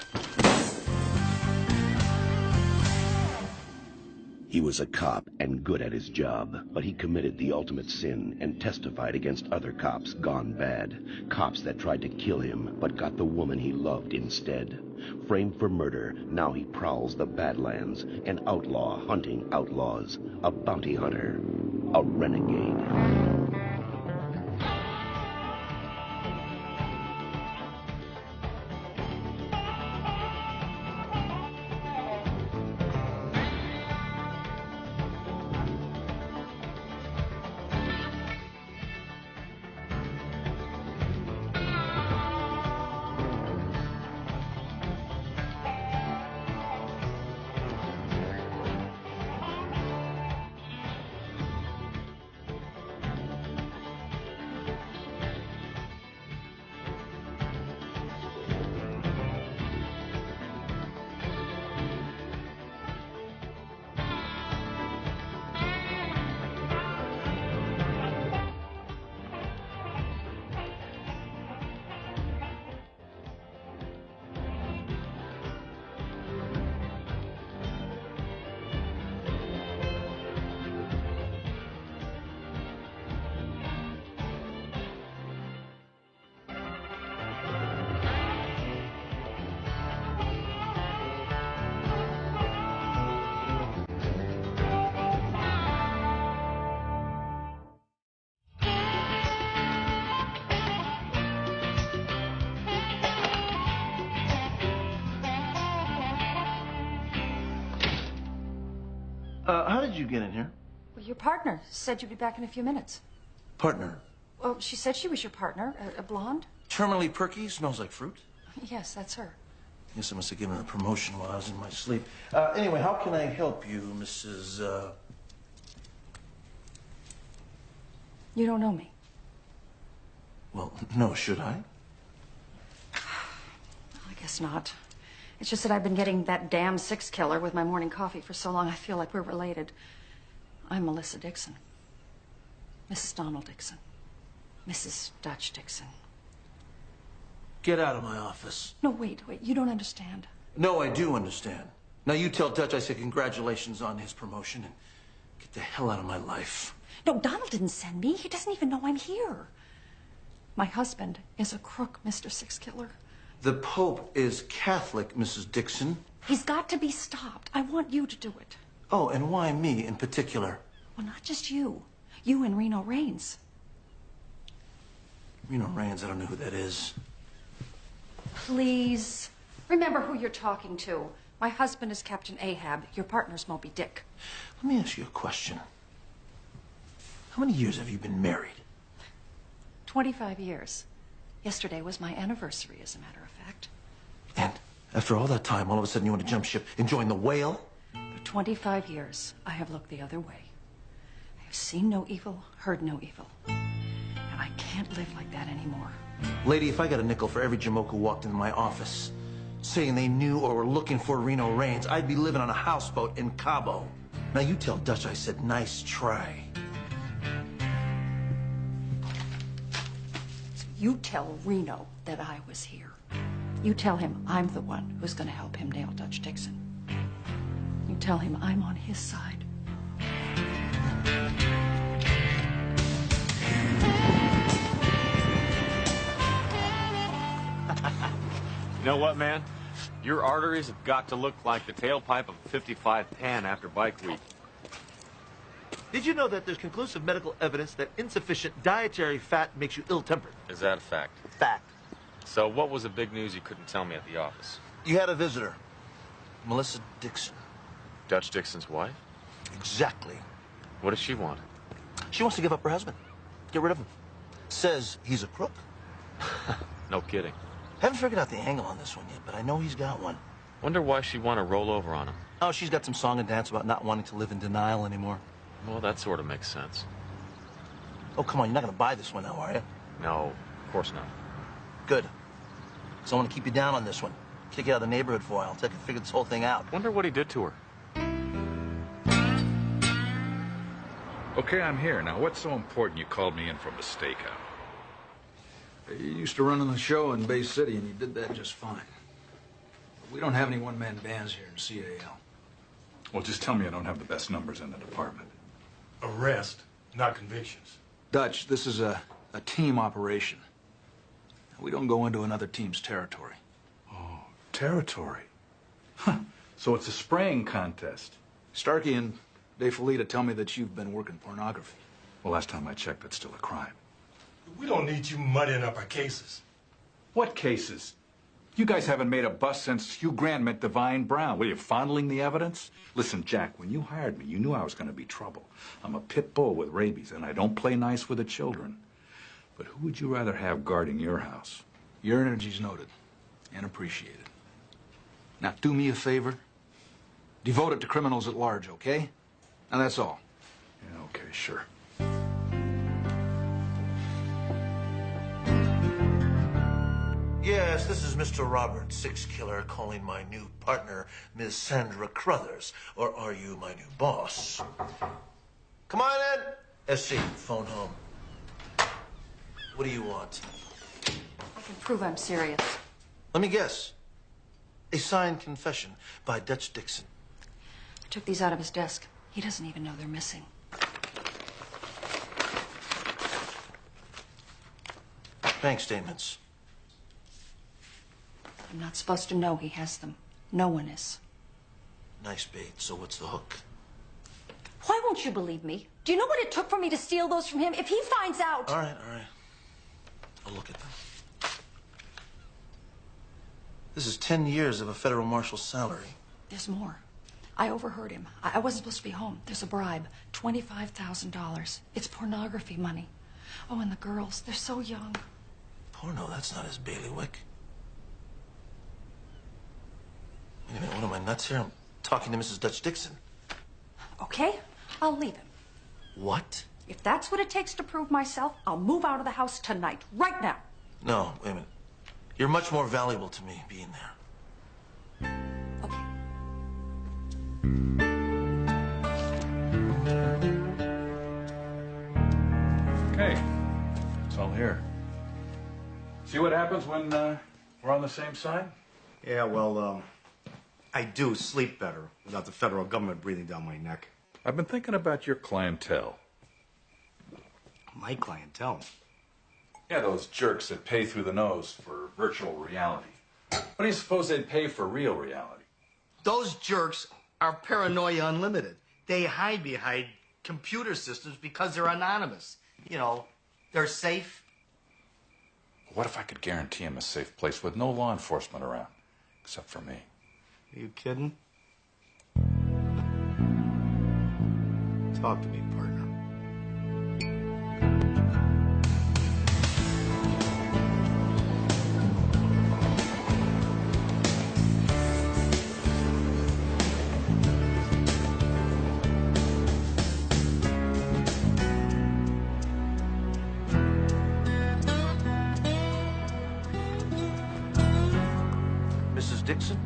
He was a cop and good at his job, but he committed the ultimate sin and testified against other cops gone bad. Cops that tried to kill him, but got the woman he loved instead. Framed for murder, now he prowls the Badlands, an outlaw hunting outlaws, a bounty hunter, a renegade. How did you get in here? Well, your partner said you'd be back in a few minutes. Partner. Well, she said she was your partner, a blonde. Terminally perky, smells like fruit. Yes, that's her. Guess I must have given her a promotion while I was in my sleep. Anyway, how can I help you, Mrs. You don't know me. Well, no, should I? I guess not. It's just that I've been getting that damn six killer with my morning coffee for so long, I feel like we're related. I'm Melissa Dixon. Mrs. Donald Dixon. Mrs. Dutch Dixon. Get out of my office. No, wait. You don't understand. No, I do understand. Now you tell Dutch I say congratulations on his promotion and get the hell out of my life. No, Donald didn't send me. He doesn't even know I'm here. My husband is a crook, Mr. Six Killer. The Pope is Catholic, Mrs. Dixon. He's got to be stopped. I want you to do it. Oh, and why me in particular? Well, not just you. You and Reno Raines. Reno Raines, I don't know who that is. Please. Remember who you're talking to. My husband is Captain Ahab. Your partner's Moby Dick. Let me ask you a question. How many years have you been married? 25 years. Yesterday was my anniversary, as a matter of fact. And after all that time, all of a sudden you want to jump ship and join the whale? For 25 years, I have looked the other way. I have seen no evil, heard no evil. And I can't live like that anymore. Lady, if I got a nickel for every Jamoke who walked into my office saying they knew or were looking for Reno Raines, I'd be living on a houseboat in Cabo. Now you tell Dutch I said nice try. So you tell Reno that I was here. You tell him I'm the one who's going to help him nail Dutch Dixon. You tell him I'm on his side. You know what, man? Your arteries have got to look like the tailpipe of a 55 Pan after bike week. Did you know that there's conclusive medical evidence that insufficient dietary fat makes you ill-tempered? Is that a fact? Fact. So what was the big news you couldn't tell me at the office? You had a visitor, Melissa Dixon. Dutch Dixon's wife? Exactly. What does she want? She wants to give up her husband. Get rid of him. Says he's a crook. No kidding. Haven't figured out the angle on this one yet, but I know he's got one. Wonder why she'd want to roll over on him. Oh, she's got some song and dance about not wanting to live in denial anymore. Well, that sort of makes sense. Oh, come on, you're not going to buy this one now, are you? No, of course not. Good. So I want to keep you down on this one. Kick you out of the neighborhood for a while until I can figure this whole thing out. Wonder what he did to her. Okay, I'm here. Now, what's so important you called me in from the stakeout? You used to run on the show in Bay City, and you did that just fine. But we don't have any one-man bands here in CAL. Well, just tell me I don't have the best numbers in the department. Arrest, not convictions. Dutch, this is a team operation. We don't go into another team's territory. Oh, territory. Huh. So it's a spraying contest. Starkey and DeFelita tell me that you've been working pornography. Well, last time I checked, that's still a crime. We don't need you muddying up our cases. What cases? You guys haven't made a bust since Hugh Grant met Divine Brown. Were you fondling the evidence? Listen, Jack, when you hired me, you knew I was going to be trouble. I'm a pit bull with rabies, and I don't play nice with the children. But who would you rather have guarding your house? Your energy's noted and appreciated. Now, do me a favor. Devote it to criminals at large, okay? Now, that's all. Yeah, okay, sure. Yes, this is Mr. Robert, Six Killer, calling my new partner, Miss Sandra Crothers. Or are you my new boss? Come on in. SC, phone home. What do you want? I can prove I'm serious. Let me guess. A signed confession by Dutch Dixon. I took these out of his desk. He doesn't even know they're missing. Bank statements. I'm not supposed to know he has them. No one is. Nice bait. So what's the hook? Why won't you believe me? Do you know what it took for me to steal those from him? If he finds out... All right. I'll look at them. This is 10 years of a federal marshal's salary. There's more. I overheard him. I wasn't supposed to be home. There's a bribe. $25,000. It's pornography money. Oh, and the girls, they're so young. Porno, that's not his bailiwick. Wait a minute, what am I, nuts here? I'm talking to Mrs. Dutch Dixon. Okay, I'll leave him. What? If that's what it takes to prove myself, I'll move out of the house tonight, right now. No, wait a minute. You're much more valuable to me being there. Okay. Okay, it's all here. See what happens when we're on the same side? Yeah, well, I do sleep better without the federal government breathing down my neck. I've been thinking about your clientele. My clientele? Yeah, those jerks that pay through the nose for virtual reality. What do you suppose they'd pay for real reality? Those jerks are paranoia unlimited. They hide behind computer systems because they're anonymous. You know, they're safe. What if I could guarantee him a safe place with no law enforcement around, except for me? Are you kidding? Talk to me, partner. Mrs. Dixon?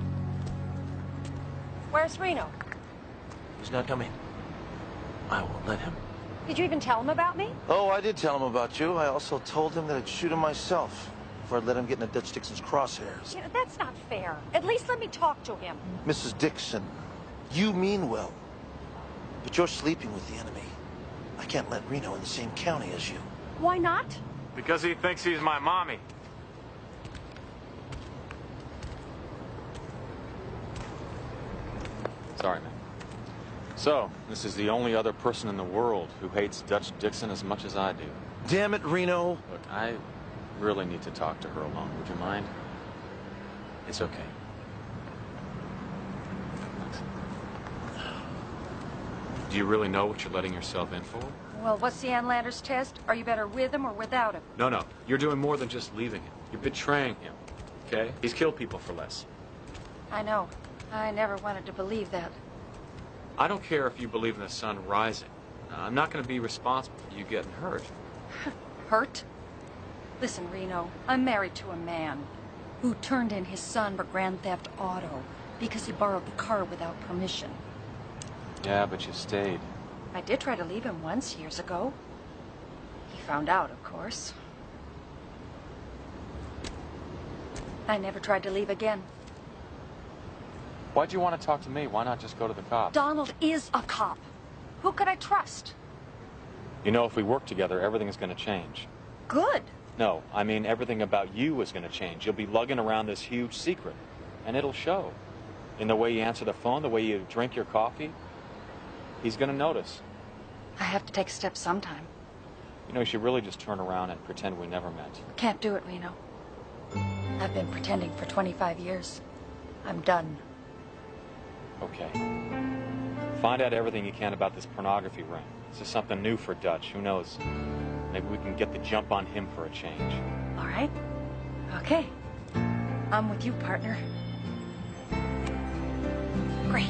Where's Reno? He's not coming. I won't let him. Did you even tell him about me? Oh, I did tell him about you. I also told him that I'd shoot him myself before I'd let him get into Dutch Dixon's crosshairs. You know, that's not fair. At least let me talk to him. Mrs. Dixon, you mean well, but you're sleeping with the enemy. I can't let Reno in the same county as you. Why not? Because he thinks he's my mommy. Sorry, man. So, this is the only other person in the world who hates Dutch Dixon as much as I do. Damn it, Reno. Look, I really need to talk to her alone. Would you mind? It's okay. Thanks. Do you really know what you're letting yourself in for? Well, what's the Ann Landers test? Are you better with him or without him? No. You're doing more than just leaving him. You're betraying him, okay? He's killed people for less. I know. I never wanted to believe that. I don't care if you believe in the sun rising. I'm not going to be responsible for you getting hurt. Hurt? Listen, Reno, I'm married to a man who turned in his son for grand theft auto because he borrowed the car without permission. Yeah, but you stayed. I did try to leave him once, years ago. He found out, of course. I never tried to leave again. Why'd you want to talk to me? Why not just go to the cops? Donald is a cop. Who could I trust? You know, if we work together, everything's going to change. Good. No, I mean everything about you is going to change. You'll be lugging around this huge secret, and it'll show. In the way you answer the phone, the way you drink your coffee. He's going to notice. I have to take a step sometime. You know, you should really just turn around and pretend we never met. Can't do it, Reno. I've been pretending for 25 years. I'm done. Okay. Find out everything you can about this pornography ring. This is something new for Dutch. Who knows? Maybe we can get the jump on him for a change. All right. Okay. I'm with you, partner. Great.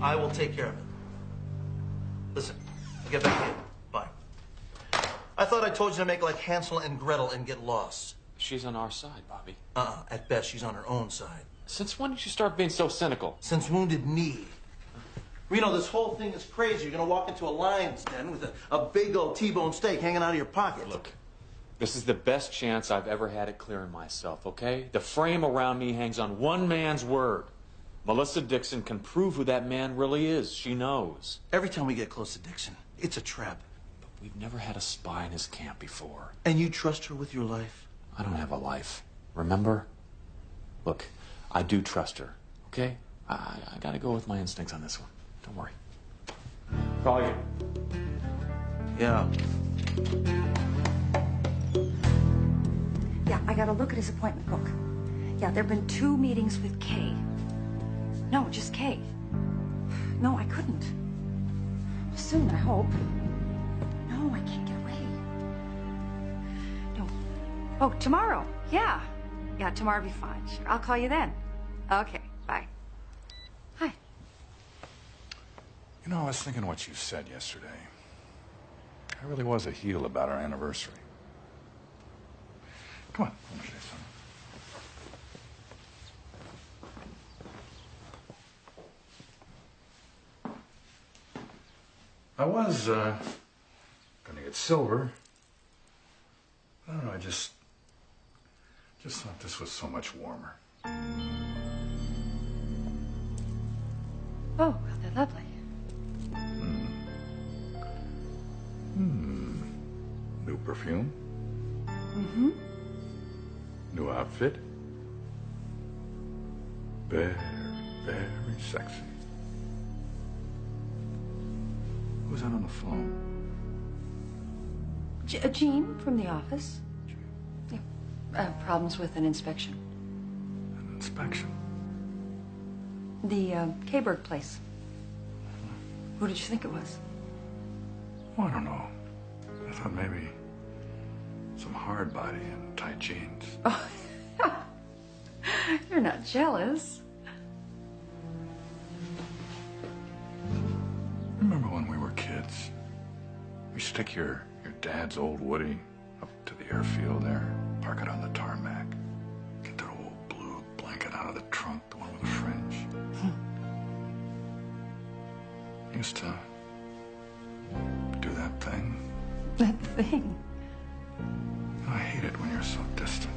I will take care of it. Listen, I'll get back to you. Bye. I thought I told you to make like Hansel and Gretel and get lost. She's on our side, Bobby. At best, she's on her own side. Since when did you start being so cynical? Since Wounded Knee. Reno, this whole thing is crazy. You're gonna walk into a lion's den with a big old T-bone steak hanging out of your pocket. Look, this is the best chance I've ever had at clearing myself, okay? The frame around me hangs on one man's word. Melissa Dixon can prove who that man really is. She knows. Every time we get close to Dixon, it's a trap. But we've never had a spy in his camp before. And you trust her with your life? I don't have a life. Remember? Look, I do trust her, okay? I gotta go with my instincts on this one. Don't worry. Call you. Yeah. Yeah, I gotta look at his appointment book. Yeah, there've been 2 meetings with Kay. No, just Kay. No, I couldn't. Soon, I hope. No, I can't get away. No. Oh, tomorrow. Yeah. Yeah, tomorrow will be fine. Sure. I'll call you then. Okay, bye. Hi. You know, I was thinking what you said yesterday. I really was a heel about our anniversary. Come on, let me show you something. I was gonna get silver. I don't know, I just thought this was so much warmer. Oh, well, they're lovely. New perfume? Mm-hmm. New outfit? Very, very sexy. Who's that on the phone? Jean from the office. Yeah. Problems with an inspection. An inspection? The Kayberg place. Who did you think it was? Oh, I don't know. I thought maybe some hard body and tight jeans. Oh. You're not jealous. Remember when we were kids? We used to take your dad's old Woody up to the airfield there, park it on the tarmac, get that old blue blanket out of the trunk, the one with the fringe. Used to do that thing. That thing? I hate it when you're so distant.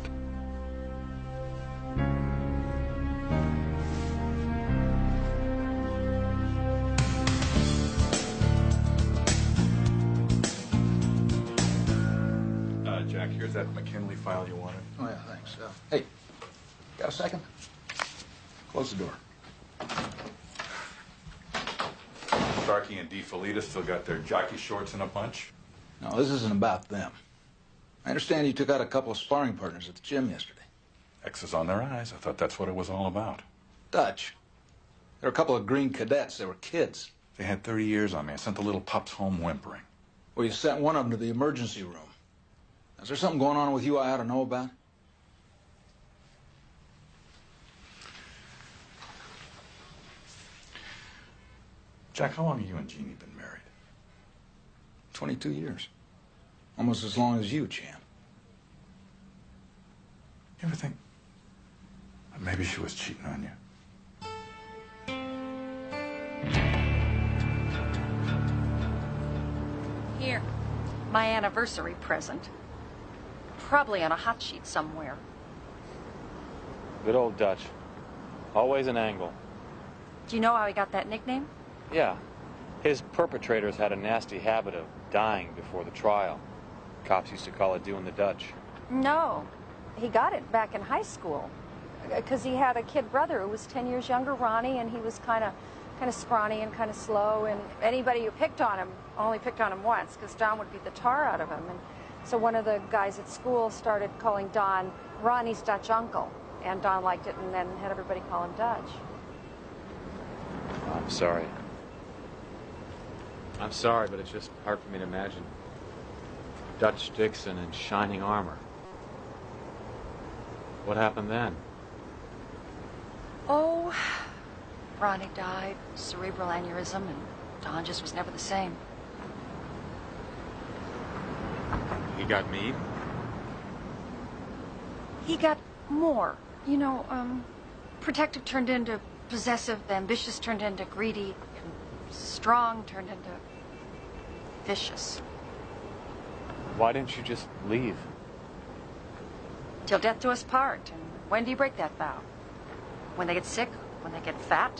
Jack, here's that McKinley file you wanted. Oh, yeah, thanks. Hey, got a second? Close the door. Starkey and DeFelita still got their jockey shorts in a bunch? No, this isn't about them. I understand you took out a couple of sparring partners at the gym yesterday. X's on their eyes. I thought that's what it was all about. Dutch. There were a couple of green cadets. They were kids. They had 30 years on me. I sent the little pups home whimpering. Well, you sent one of them to the emergency room. Is there something going on with you I ought to know about? Jack, how long have you and Jeannie been married? 22 years. Almost as long as you, champ. You ever think maybe she was cheating on you? Here, my anniversary present. Probably on a hot sheet somewhere. Good old Dutch. Always an angle. Do you know how he got that nickname? Yeah. His perpetrators had a nasty habit of dying before the trial. Cops used to call it doing the Dutch. No. He got it back in high school. Because he had a kid brother who was 10 years younger, Ronnie, and he was kind of scrawny and kind of slow. And anybody who picked on him only picked on him once, because Don would beat the tar out of him. And so one of the guys at school started calling Don Ronnie's Dutch uncle. And Don liked it and then had everybody call him Dutch. I'm sorry. I'm sorry, but it's just hard for me to imagine Dutch Dixon in shining armor. What happened then? Oh, Ronnie died, cerebral aneurysm, and Don just was never the same. He got mean? He got more. You know, protective turned into possessive, ambitious turned into greedy, and strong turned into vicious. Why didn't you just leave? Till death do us part. And when do you break that vow? When they get sick? When they get fat?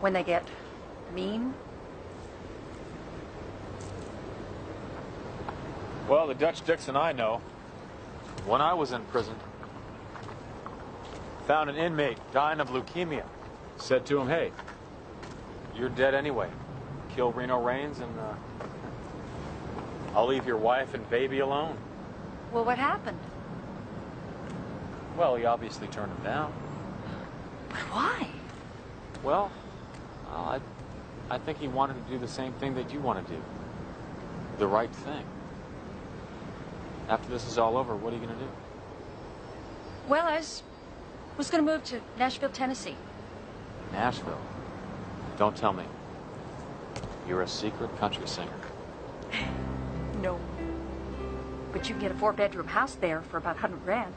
When they get mean? Well, the Dutch Dixon I know, when I was in prison, found an inmate dying of leukemia. Said to him, hey, you're dead anyway. Kill Reno Raines and I'll leave your wife and baby alone. Well, what happened? Well, he obviously turned him down. But why? Well, I think he wanted to do the same thing that you want to do. The right thing. After this is all over, what are you going to do? Well, I was going to move to Nashville, Tennessee. Nashville? Don't tell me. You're a secret country singer. No. But you can get a 4-bedroom house there for about $100 grand.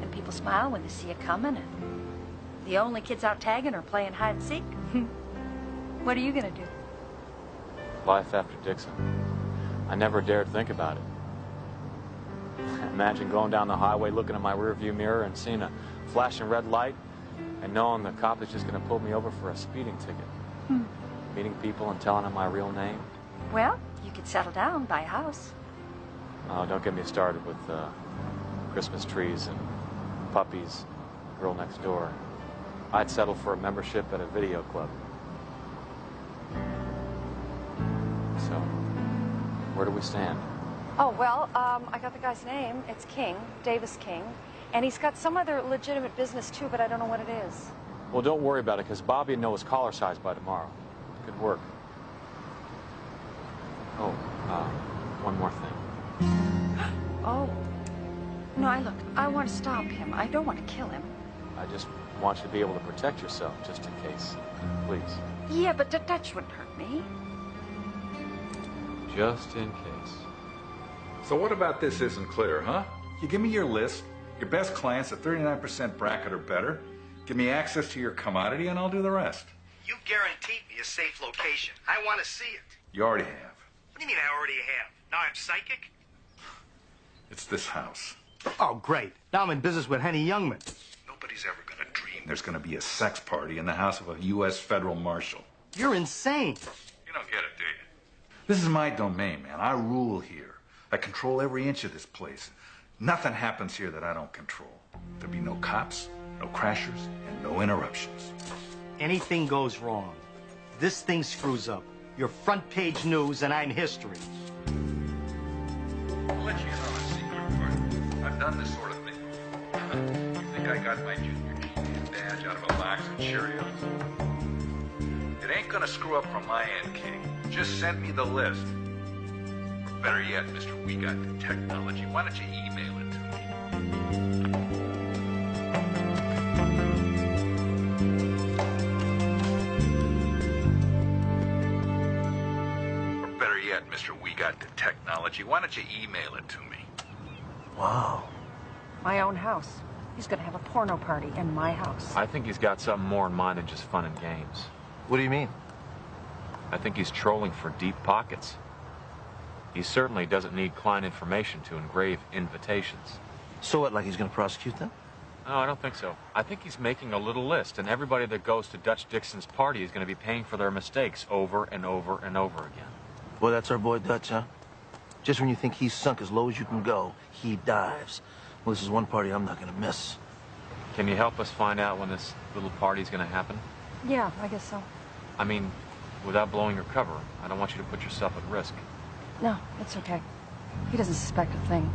And people smile when they see you coming. And the only kids out tagging are playing hide and seek. What are you going to do? Life after Dixon. I never dared think about it. Imagine going down the highway, looking in my rearview mirror and seeing a flashing red light and knowing the cop is just going to pull me over for a speeding ticket. Meeting people and telling them my real name. Well, you could settle down, buy a house. Oh, don't get me started with Christmas trees and puppies, girl next door. I'd settle for a membership at a video club. So, where do we stand? Oh, well, I got the guy's name. It's King, Davis King. And he's got some other legitimate business, too, but I don't know what it is. Well, don't worry about it, because Bobby will know his collar size by tomorrow. Good work. Oh, one more thing. Oh. No, look, I want to stop him. I don't want to kill him. I just want you to be able to protect yourself, just in case. Please. Yeah, but to touch wouldn't hurt me. Just in case. So what about this isn't clear, huh? You give me your list, your best clients at 39% bracket or better, give me access to your commodity, and I'll do the rest. You guaranteed me a safe location. I want to see it. You already have. What do you mean I already have? Now I'm psychic? It's this house. Oh, great. Now I'm in business with Henny Youngman. Nobody's ever gonna dream there's gonna be a sex party in the house of a U.S. federal marshal. You're insane. You don't get it, do you? This is my domain, man. I rule here. I control every inch of this place. Nothing happens here that I don't control. There'll be no cops, no crashers, and no interruptions. Anything goes wrong, this thing screws up. You're front page news and I'm history. I'll let you in on a secret part. I've done this sort of thing before. You think I got my junior G-Man badge out of a box of Cheerios? It ain't gonna screw up from my end, King. Just send me the list. Or better yet, Mr. We Got the Technology, why don't you email it to me? Or better yet, Mr. We Got the Technology, why don't you email it to me? Wow. My own house. He's gonna have a porno party in my house. I think he's got something more in mind than just fun and games. What do you mean? I think he's trolling for deep pockets. He certainly doesn't need client information to engrave invitations. So what, like he's going to prosecute them? No, I don't think so. I think he's making a little list, and everybody that goes to Dutch Dixon's party is going to be paying for their mistakes over and over and over again. Boy, that's our boy Dutch, huh? Just when you think he's sunk as low as you can go, he dives. Well, this is one party I'm not going to miss. Can you help us find out when this little party's going to happen? Yeah, I guess so. I mean, without blowing your cover. I don't want you to put yourself at risk. No, it's okay. He doesn't suspect a thing.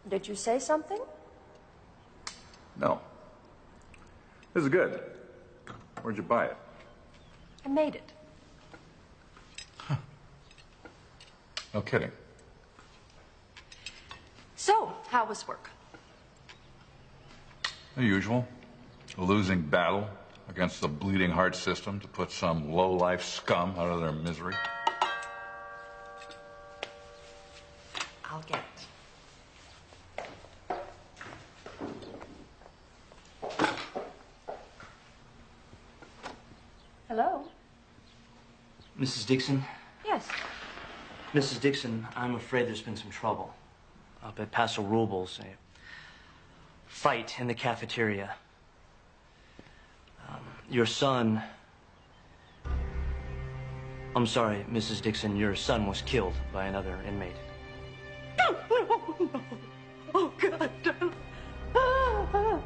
Did you say something? No. This is good. Where'd you buy it? I made it. No kidding. So, how was work? The usual. A losing battle against the bleeding heart system to put some low-life scum out of their misery. I'll get it. Hello? Mrs. Dixon? Yes. Mrs. Dixon, I'm afraid there's been some trouble. Up at Paso Robles, a fight in the cafeteria. Your son... I'm sorry, Mrs. Dixon, your son was killed by another inmate. No, no, no. Oh, God, Donald. Donald.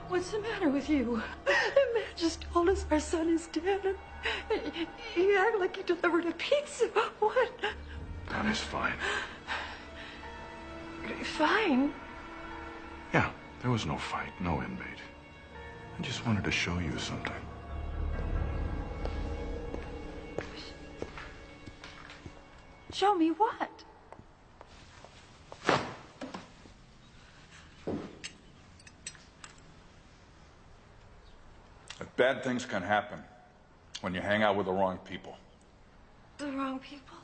What's the matter with you? The man just told us our son is dead. You act like you delivered a pizza. What? Donnie's fine. Fine. Yeah, there was no fight, no inmate. I just wanted to show you something. Show me what? That bad things can happen when you hang out with the wrong people. The wrong people?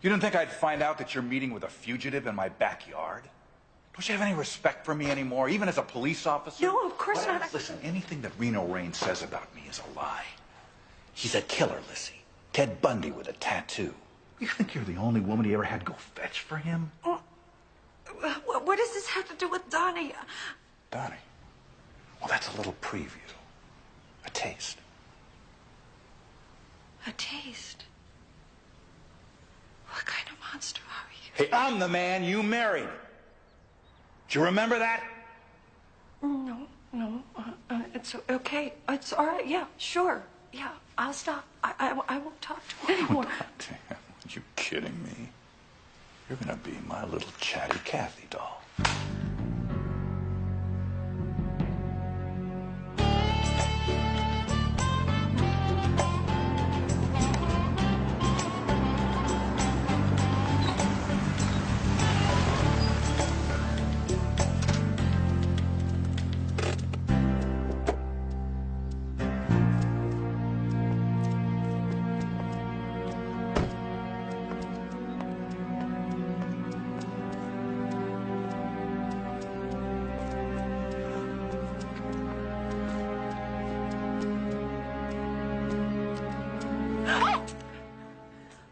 You didn't think I'd find out that you're meeting with a fugitive in my backyard? Don't you have any respect for me anymore, even as a police officer? No, of course not. Listen, anything that Reno Rain says about me is a lie. He's a killer, Lissy. Ted Bundy with a tattoo. You think you're the only woman he ever had go fetch for him? What does this have to do with Donnie? Donnie? Well, that's a little preview. A taste. A taste? What kind of monster Hey, I'm the man you married. Do you remember that? No, it's okay. It's all right. Yeah, sure. Yeah, I'll stop. I won't talk to him anymore. Damn, are you kidding me? You're gonna be my little chatty Kathy doll.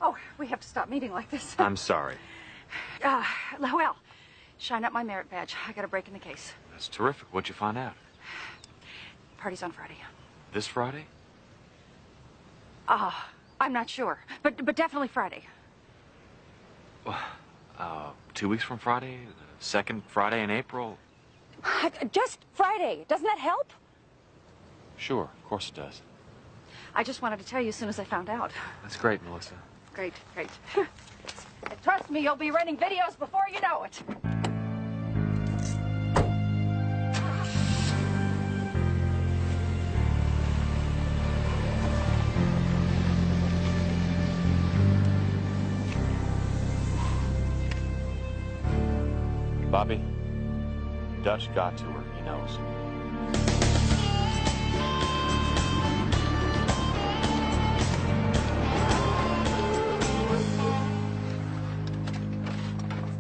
Oh, we have to stop meeting like this. I'm sorry. Well, shine up my merit badge. I got a break in the case. That's terrific. What'd you find out? Party's on Friday. This Friday? I'm not sure, but definitely Friday. 2 weeks from Friday? The second Friday in April? Just Friday. Doesn't that help? Sure, of course it does. I just wanted to tell you as soon as I found out. That's great, Melissa. Great. And trust me, you'll be running videos before you know it. Bobby, Dutch got to her. He knows.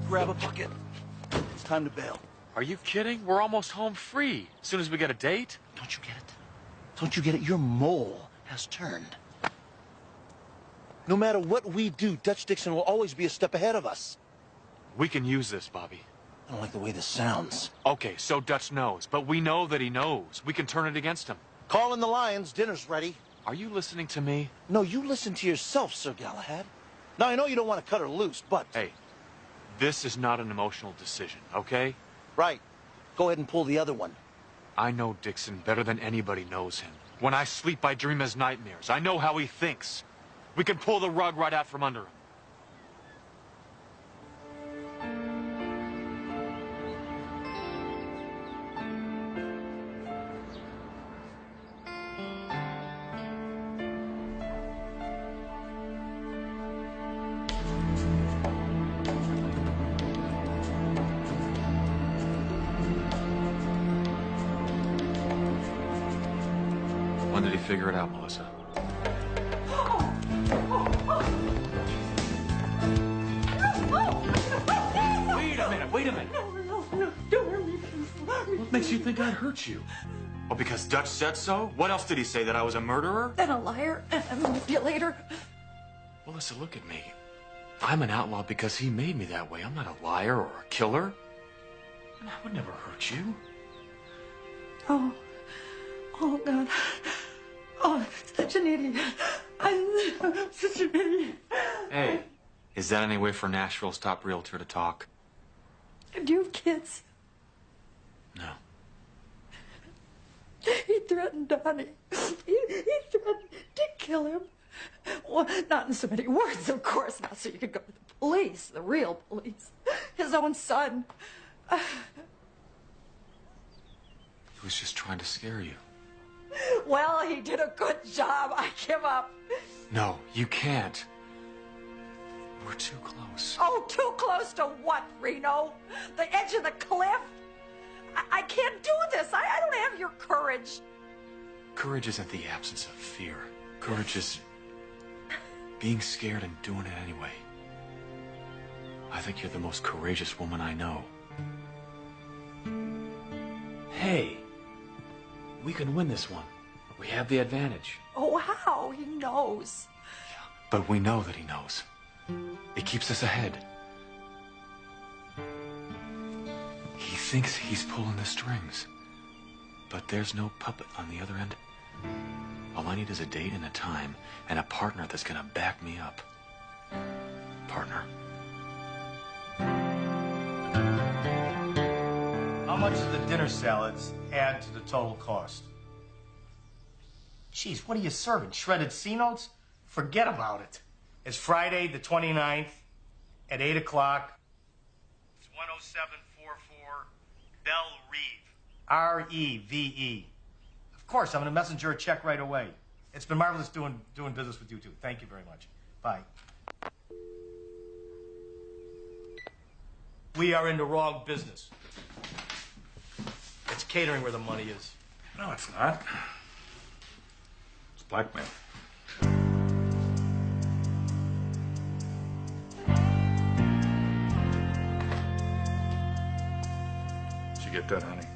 Grab a bucket. It's time to bail. Are you kidding? We're almost home free. As soon as we get a date. Don't you get it? Don't you get it? Your mole has turned. No matter what we do, Dutch Dixon will always be a step ahead of us. We can use this, Bobby. I don't like the way this sounds. Okay, so Dutch knows, but we know that he knows. We can turn it against him. Call in the lions. Dinner's ready. Are you listening to me? No, you listen to yourself, Sir Galahad. Now, I know you don't want to cut her loose, but... Hey, this is not an emotional decision, okay? Right. Go ahead and pull the other one. I know Dixon better than anybody knows him. When I sleep, I dream his nightmares. I know how he thinks. We can pull the rug right out from under him. When did he figure it out, Melissa? Wait a minute. No, don't hurt me, please. What makes you think I'd hurt you? Well, because Dutch said so? What else did he say, that I was a murderer? And a liar and a manipulator. Melissa, look at me. I'm an outlaw because he made me that way. I'm not a liar or a killer. And I would never hurt you. Oh, God. Oh, such an idiot. I'm such an idiot. Hey, is that any way for Nashville's top realtor to talk? Do you have kids? No. He threatened Donnie. He threatened to kill him. Well, not in so many words, of course, not so you could go to the police, the real police. His own son. He was just trying to scare you. Well, he did a good job. I give up. No, you can't. We're too close. Oh, too close to what, Reno? The edge of the cliff? I can't do this. I don't have your courage. Courage isn't the absence of fear. Courage is being scared and doing it anyway. I think you're the most courageous woman I know. Hey, we can win this one. We have the advantage. Oh, how? He knows. But we know that he knows. It keeps us ahead. He thinks he's pulling the strings. But there's no puppet on the other end. All I need is a date and a time, and a partner that's gonna back me up. Partner. much does the dinner salads add to the total cost? Jeez, what are you serving? Shredded C-notes? Forget about it. It's Friday the 29th at 8 o'clock. It's 10744 Belle Reeve. R-E-V-E. Of course, I'm going to messenger a check right away. It's been marvelous doing business with you, too. Thank you very much. Bye. We are in the wrong business. It's catering where the money is. No, it's not. It's blackmail. Did you get that, honey?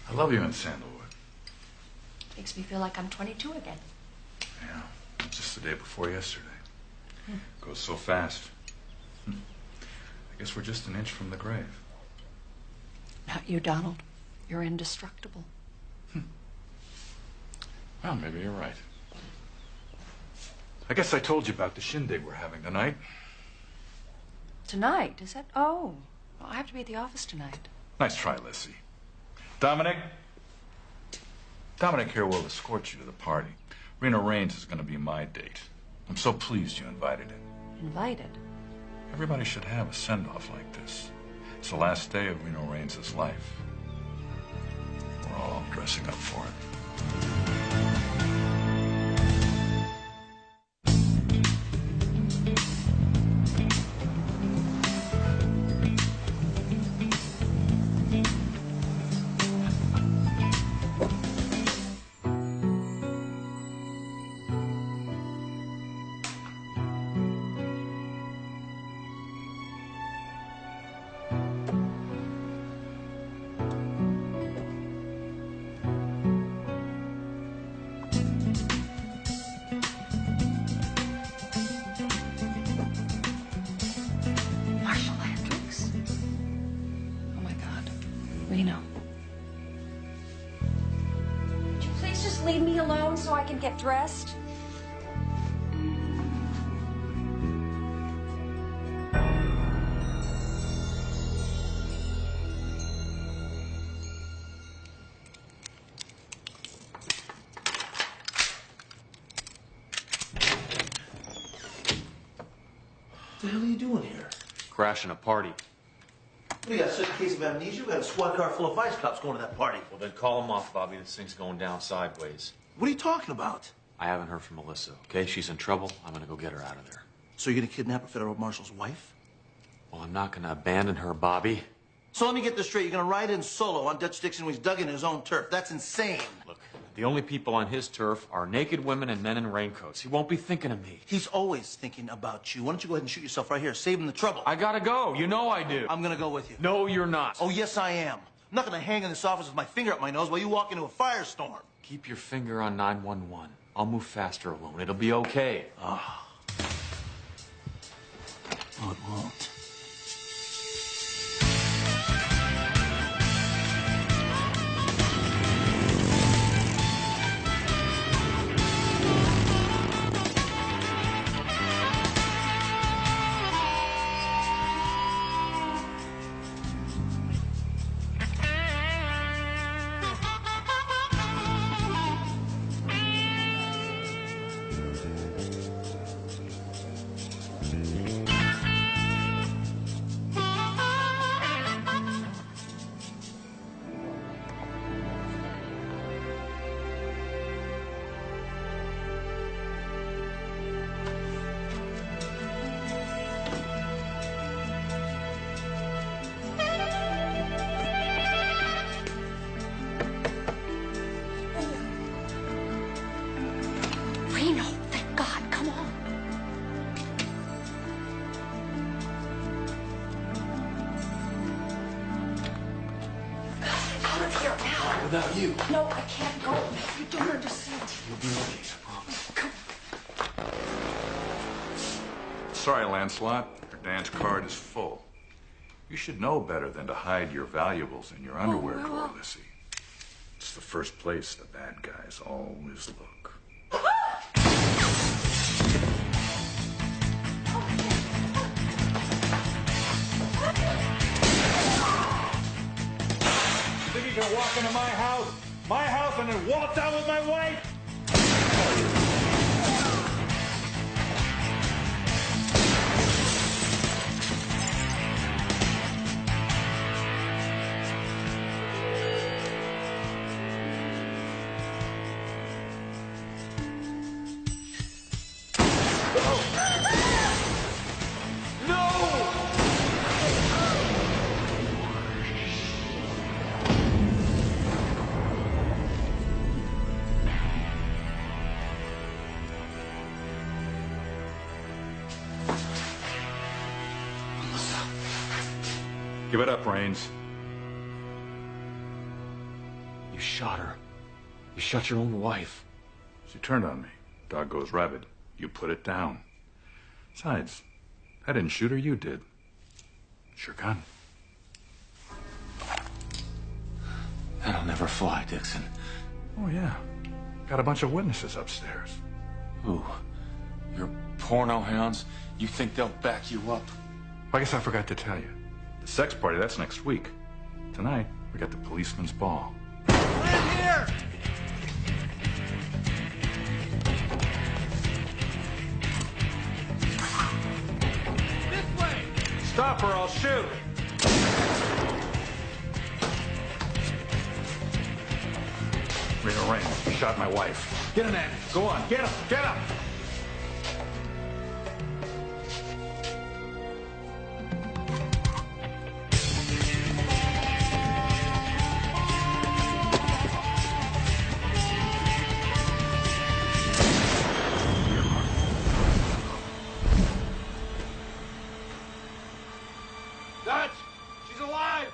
I love you in Sandalwood. Makes me feel like I'm 22 again. Yeah, just the day before yesterday. Goes so fast. I guess we're just an inch from the grave. Not you, Donald. You're indestructible. Well, maybe you're right. I guess I told you about the shindig we're having tonight. Tonight, is that? Oh, well, I have to be at the office tonight. Nice try, Lissy. Dominic here will escort you to the party. Reno Raines is going to be my date. I'm so pleased you invited him. Invited? Everybody should have a send-off like this. It's the last day of Reno Raines' life. We're all dressing up for it. Reno. Would you please just leave me alone so I can get dressed? What the hell are you doing here? Crashing a party. We got such a case of amnesia. We got a squad car full of vice cops going to that party. Well, then call them off, Bobby. This thing's going down sideways. What are you talking about? I haven't heard from Melissa, okay? She's in trouble. I'm gonna go get her out of there. So you're gonna kidnap a federal marshal's wife? Well, I'm not gonna abandon her, Bobby. So let me get this straight. You're gonna ride in solo on Dutch Dixon when he's dug in his own turf. That's insane. Look, the only people on his turf are naked women and men in raincoats. He won't be thinking of me. He's always thinking about you. Why don't you go ahead and shoot yourself right here? Save him the trouble. I gotta go. You know I do. I'm gonna go with you. No, you're not. Oh, yes, I am. I'm not gonna hang in this office with my finger up my nose while you walk into a firestorm. Keep your finger on 911. I'll move faster alone. It'll be okay. Oh, it won't. Reno, thank God, come on. Out of here now. Without you. No, I can't go. You don't understand. You'll be okay, I promise. Come on. Sorry, Lancelot. Your dance card is full. You should know better than to hide your valuables in your underwear drawer, Lissy. It's the first place the bad guys always look. Think you can walk into my house, and then waltz out with my wife? Give it up, Raines. You shot her. You shot your own wife. She turned on me. Dog goes rabid. You put it down. Besides, I didn't shoot her, you did. It's your gun. That'll never fly, Dixon. Oh, yeah. Got a bunch of witnesses upstairs. Who? Your porno hounds? You think they'll back you up? I guess I forgot to tell you. The sex party, that's next week. Tonight, we got the policeman's ball. Land here! This way! Stop or I'll shoot! Reno Raines, you shot my wife. Get him, man. Go on. Get him. Get him. Dutch! She's alive!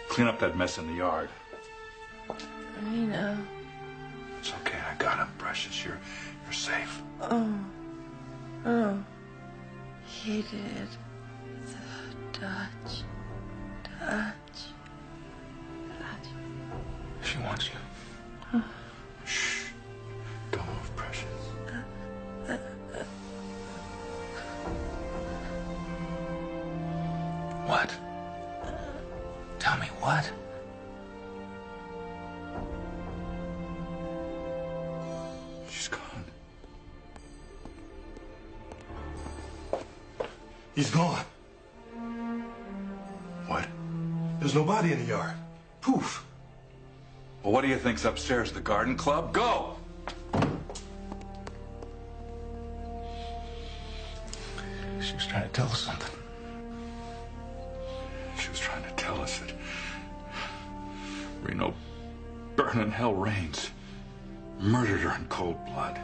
Clean up that mess in the yard. I know. It's okay, I got him, Precious. You're safe. Oh. He did. The Dutch. She wants you. Shh. Don't move, Precious. What? Tell me what? She's gone. He's gone. What? There's no body in the yard. Poof. Well, what do you think's upstairs? The garden club? Go! She was trying to tell us something. She was trying to tell us that Reno Burnin' Hell Raines murdered her in cold blood.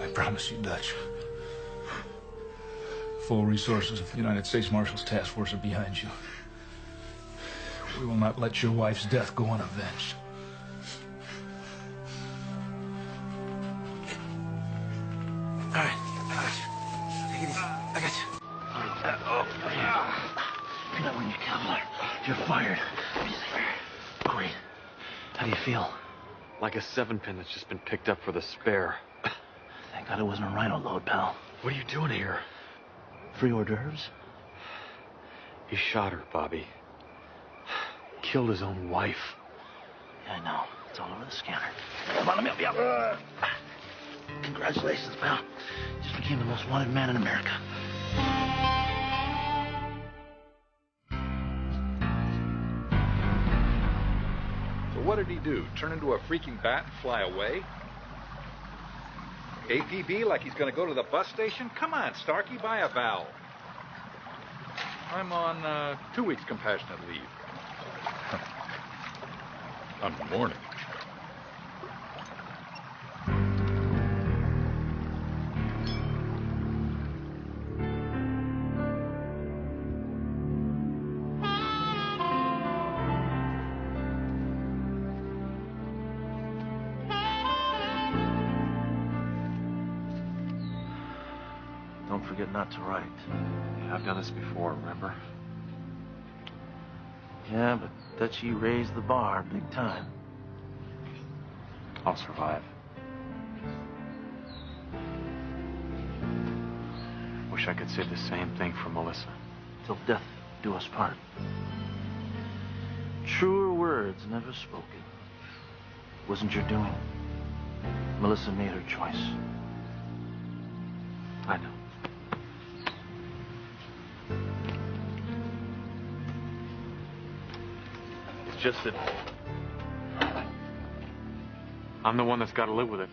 I promise you, Dutch. Full resources of the United States Marshals Task Force are behind you. We will not let your wife's death go unavenged. All right, I got you. Take it easy. I got you. You're not wearing your Kevlar. You're fired. Great. How do you feel? Like a 7-pin that's just been picked up for the spare. Thank God it wasn't a rhino load, pal. What are you doing here? Free hors d'oeuvres? He shot her, Bobby. Killed his own wife. Yeah, I know. It's all over the scanner. Come on, let me help you out. Congratulations, pal. You just became the most wanted man in America. So what did he do? Turn into a freaking bat and fly away? APB like he's going to go to the bus station? Come on, Starkey, buy a vowel. I'm on 2 weeks compassionate leave. On the morning. forget not to write. Yeah, I've done this before, remember? Yeah, but Dutchie raised the bar big time. I'll survive. Wish I could say the same thing for Melissa. Till death do us part. Truer words never spoken. Wasn't your doing. Melissa made her choice. I know. It's just that I'm the one that's got to live with it.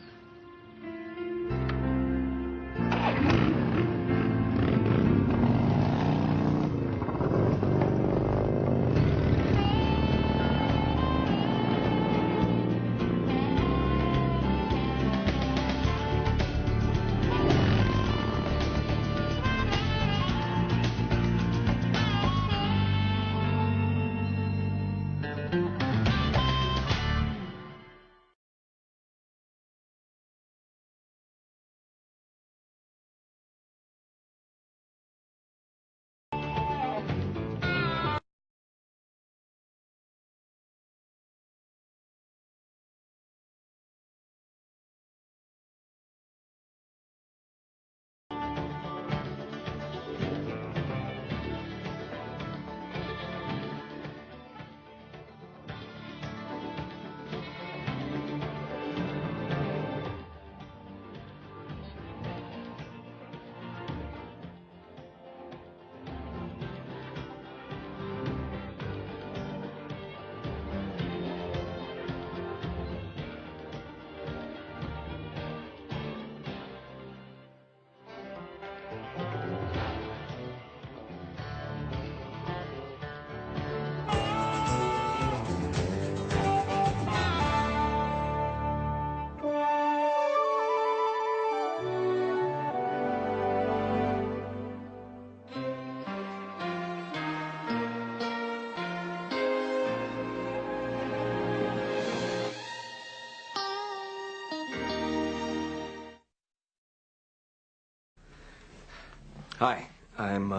Hi, I'm,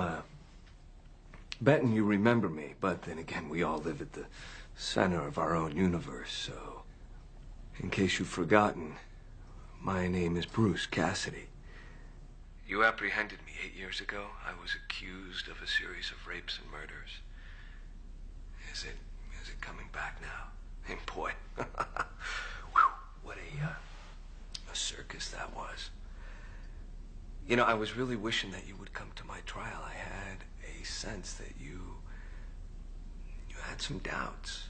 betting you remember me, but then again, we all live at the center of our own universe, so in case you've forgotten, my name is Bruce Cassidy. You apprehended me 8 years ago. I was accused of a series of rapes and murders. Is it coming back now? And boy, whew, what a circus that was. You know, I was really wishing that you would come to my trial. I had a sense that you had some doubts,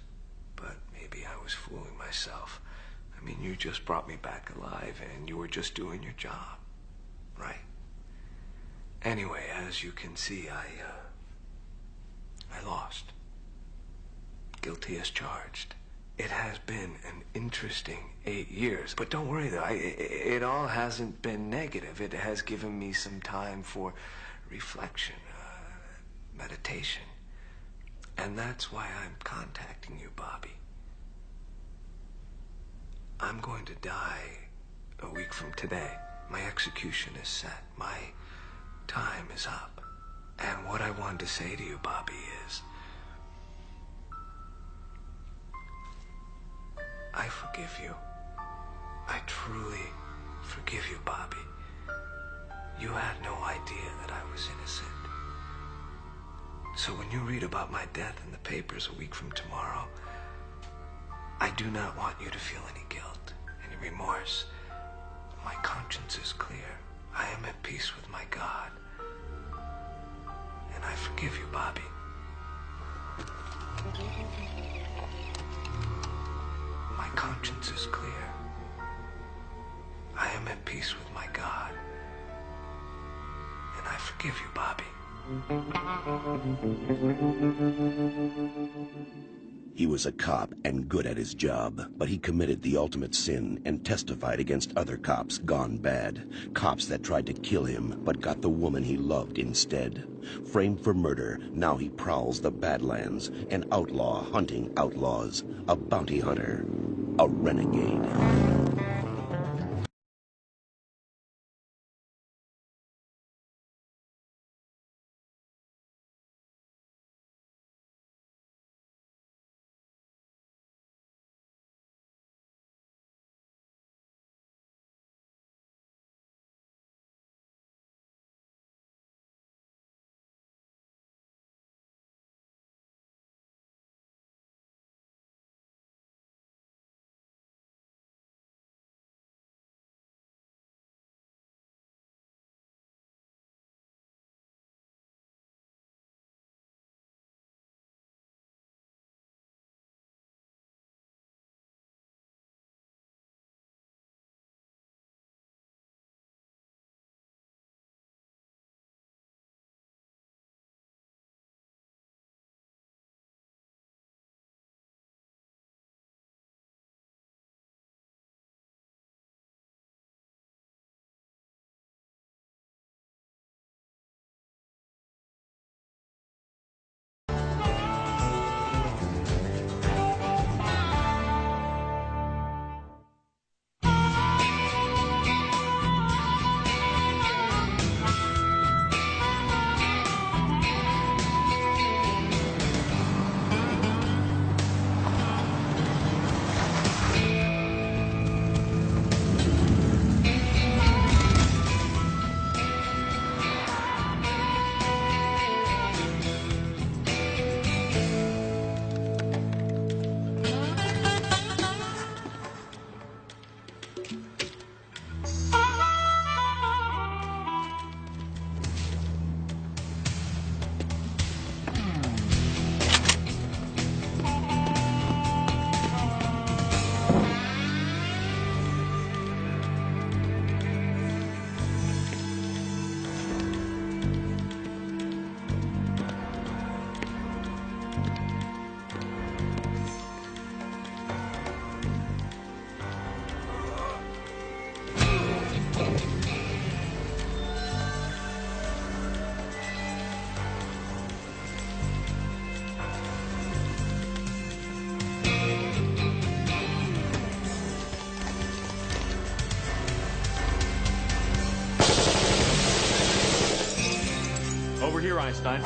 but maybe I was fooling myself. I mean, you just brought me back alive, and you were just doing your job, right? Anyway, as you can see, I lost. Guilty as charged. It has been an interesting 8 years. But don't worry, though. It all hasn't been negative. It has given me some time for reflection, meditation. And that's why I'm contacting you, Bobby. I'm going to die a week from today. My execution is set. My time is up. And what I wanted to say to you, Bobby, is I forgive you. I truly forgive you, Bobby. You had no idea that I was innocent. So when you read about my death in the papers a week from tomorrow, I do not want you to feel any guilt, any remorse. My conscience is clear. I am at peace with my God. And I forgive you, Bobby. My conscience is clear. I am at peace with my God. And I forgive you, Bobby. He was a cop and good at his job, but he committed the ultimate sin and testified against other cops gone bad. Cops that tried to kill him, but got the woman he loved instead. Framed for murder, now he prowls the Badlands, an outlaw hunting outlaws, a bounty hunter, a renegade. Einstein.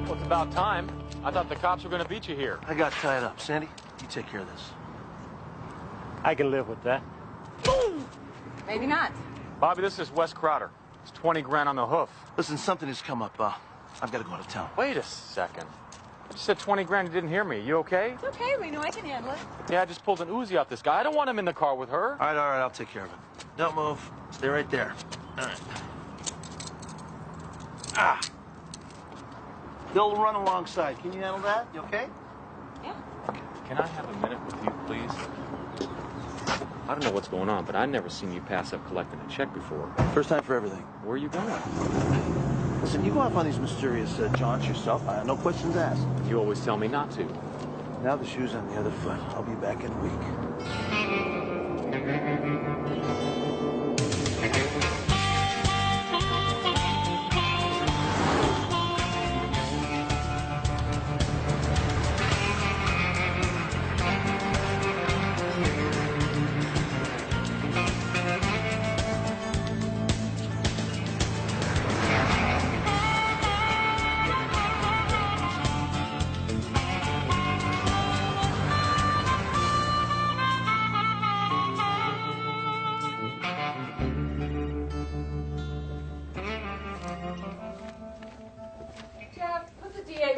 Well, it's about time. I thought the cops were going to beat you here. I got tied up. Sandy, you take care of this. I can live with that. Maybe not. Bobby, this is Wes Crowder. It's 20 grand on the hoof. Listen, something has come up. I've got to go out of town. Wait a second. You said 20 grand, you didn't hear me. You okay? It's okay, Reno. I can handle it. Yeah, I just pulled an Uzi out this guy. I don't want him in the car with her. All right, I'll take care of it. Don't move. Stay right there. All right. Ah! They'll run alongside. Can you handle that? You okay? Yeah. Can I have a minute with you, please? I don't know what's going on, but I've never seen you pass up collecting a check before. First time for everything. Where are you going? Listen, you go off on these mysterious jaunts yourself. No questions asked. You always tell me not to. Now the shoe's on the other foot. I'll be back in a week.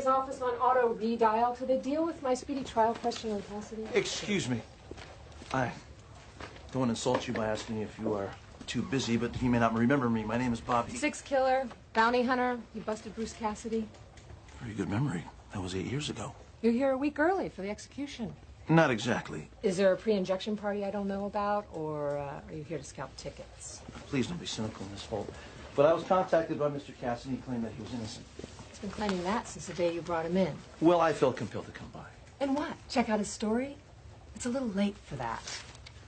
Office on auto redial. Do they deal with my speedy trial question on Cassidy? Excuse me. I don't want to insult you by asking you if you are too busy, but you may not remember me. My name is Bobby. Six killer, bounty hunter. You busted Bruce Cassidy. Very good memory. That was 8 years ago. You're here a week early for the execution. Not exactly. Is there a pre-injection party I don't know about, or are you here to scalp tickets? Please don't be cynical in this fault. But I was contacted by Mr. Cassidy. He claimed that he was innocent. He's been claiming that since the day you brought him in. Well, I felt compelled to come by. And what? Check out his story? It's a little late for that.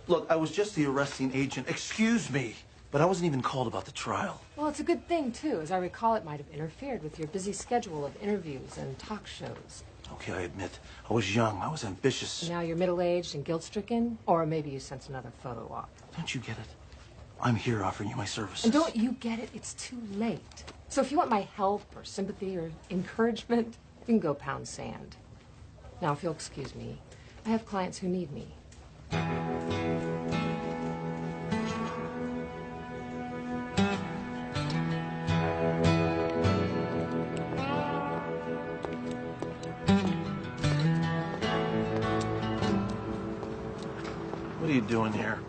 Look, I was just the arresting agent. Excuse me, but I wasn't even called about the trial. Well, it's a good thing, too. As I recall, it might have interfered with your busy schedule of interviews and talk shows. Okay, I admit. I was young. I was ambitious. Now you're middle-aged and guilt-stricken? Or maybe you sent another photo op. Don't you get it? I'm here offering you my services. And don't you get it? It's too late. So if you want my help or sympathy or encouragement, you can go pound sand. Now, if you'll excuse me, I have clients who need me. What are you doing here?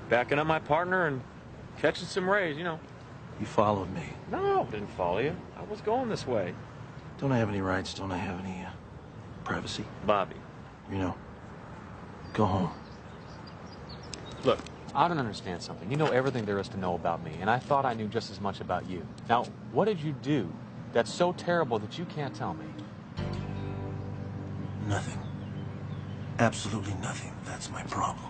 Backing up my partner and catching some rays, you know. You followed me. No, I didn't follow you. I was going this way. Don't I have any rights? Don't I have any privacy? Bobby. You know, go home. Look, I don't understand something. You know everything there is to know about me, and I thought I knew just as much about you. Now, what did you do that's so terrible that you can't tell me? Nothing. Absolutely nothing. That's my problem.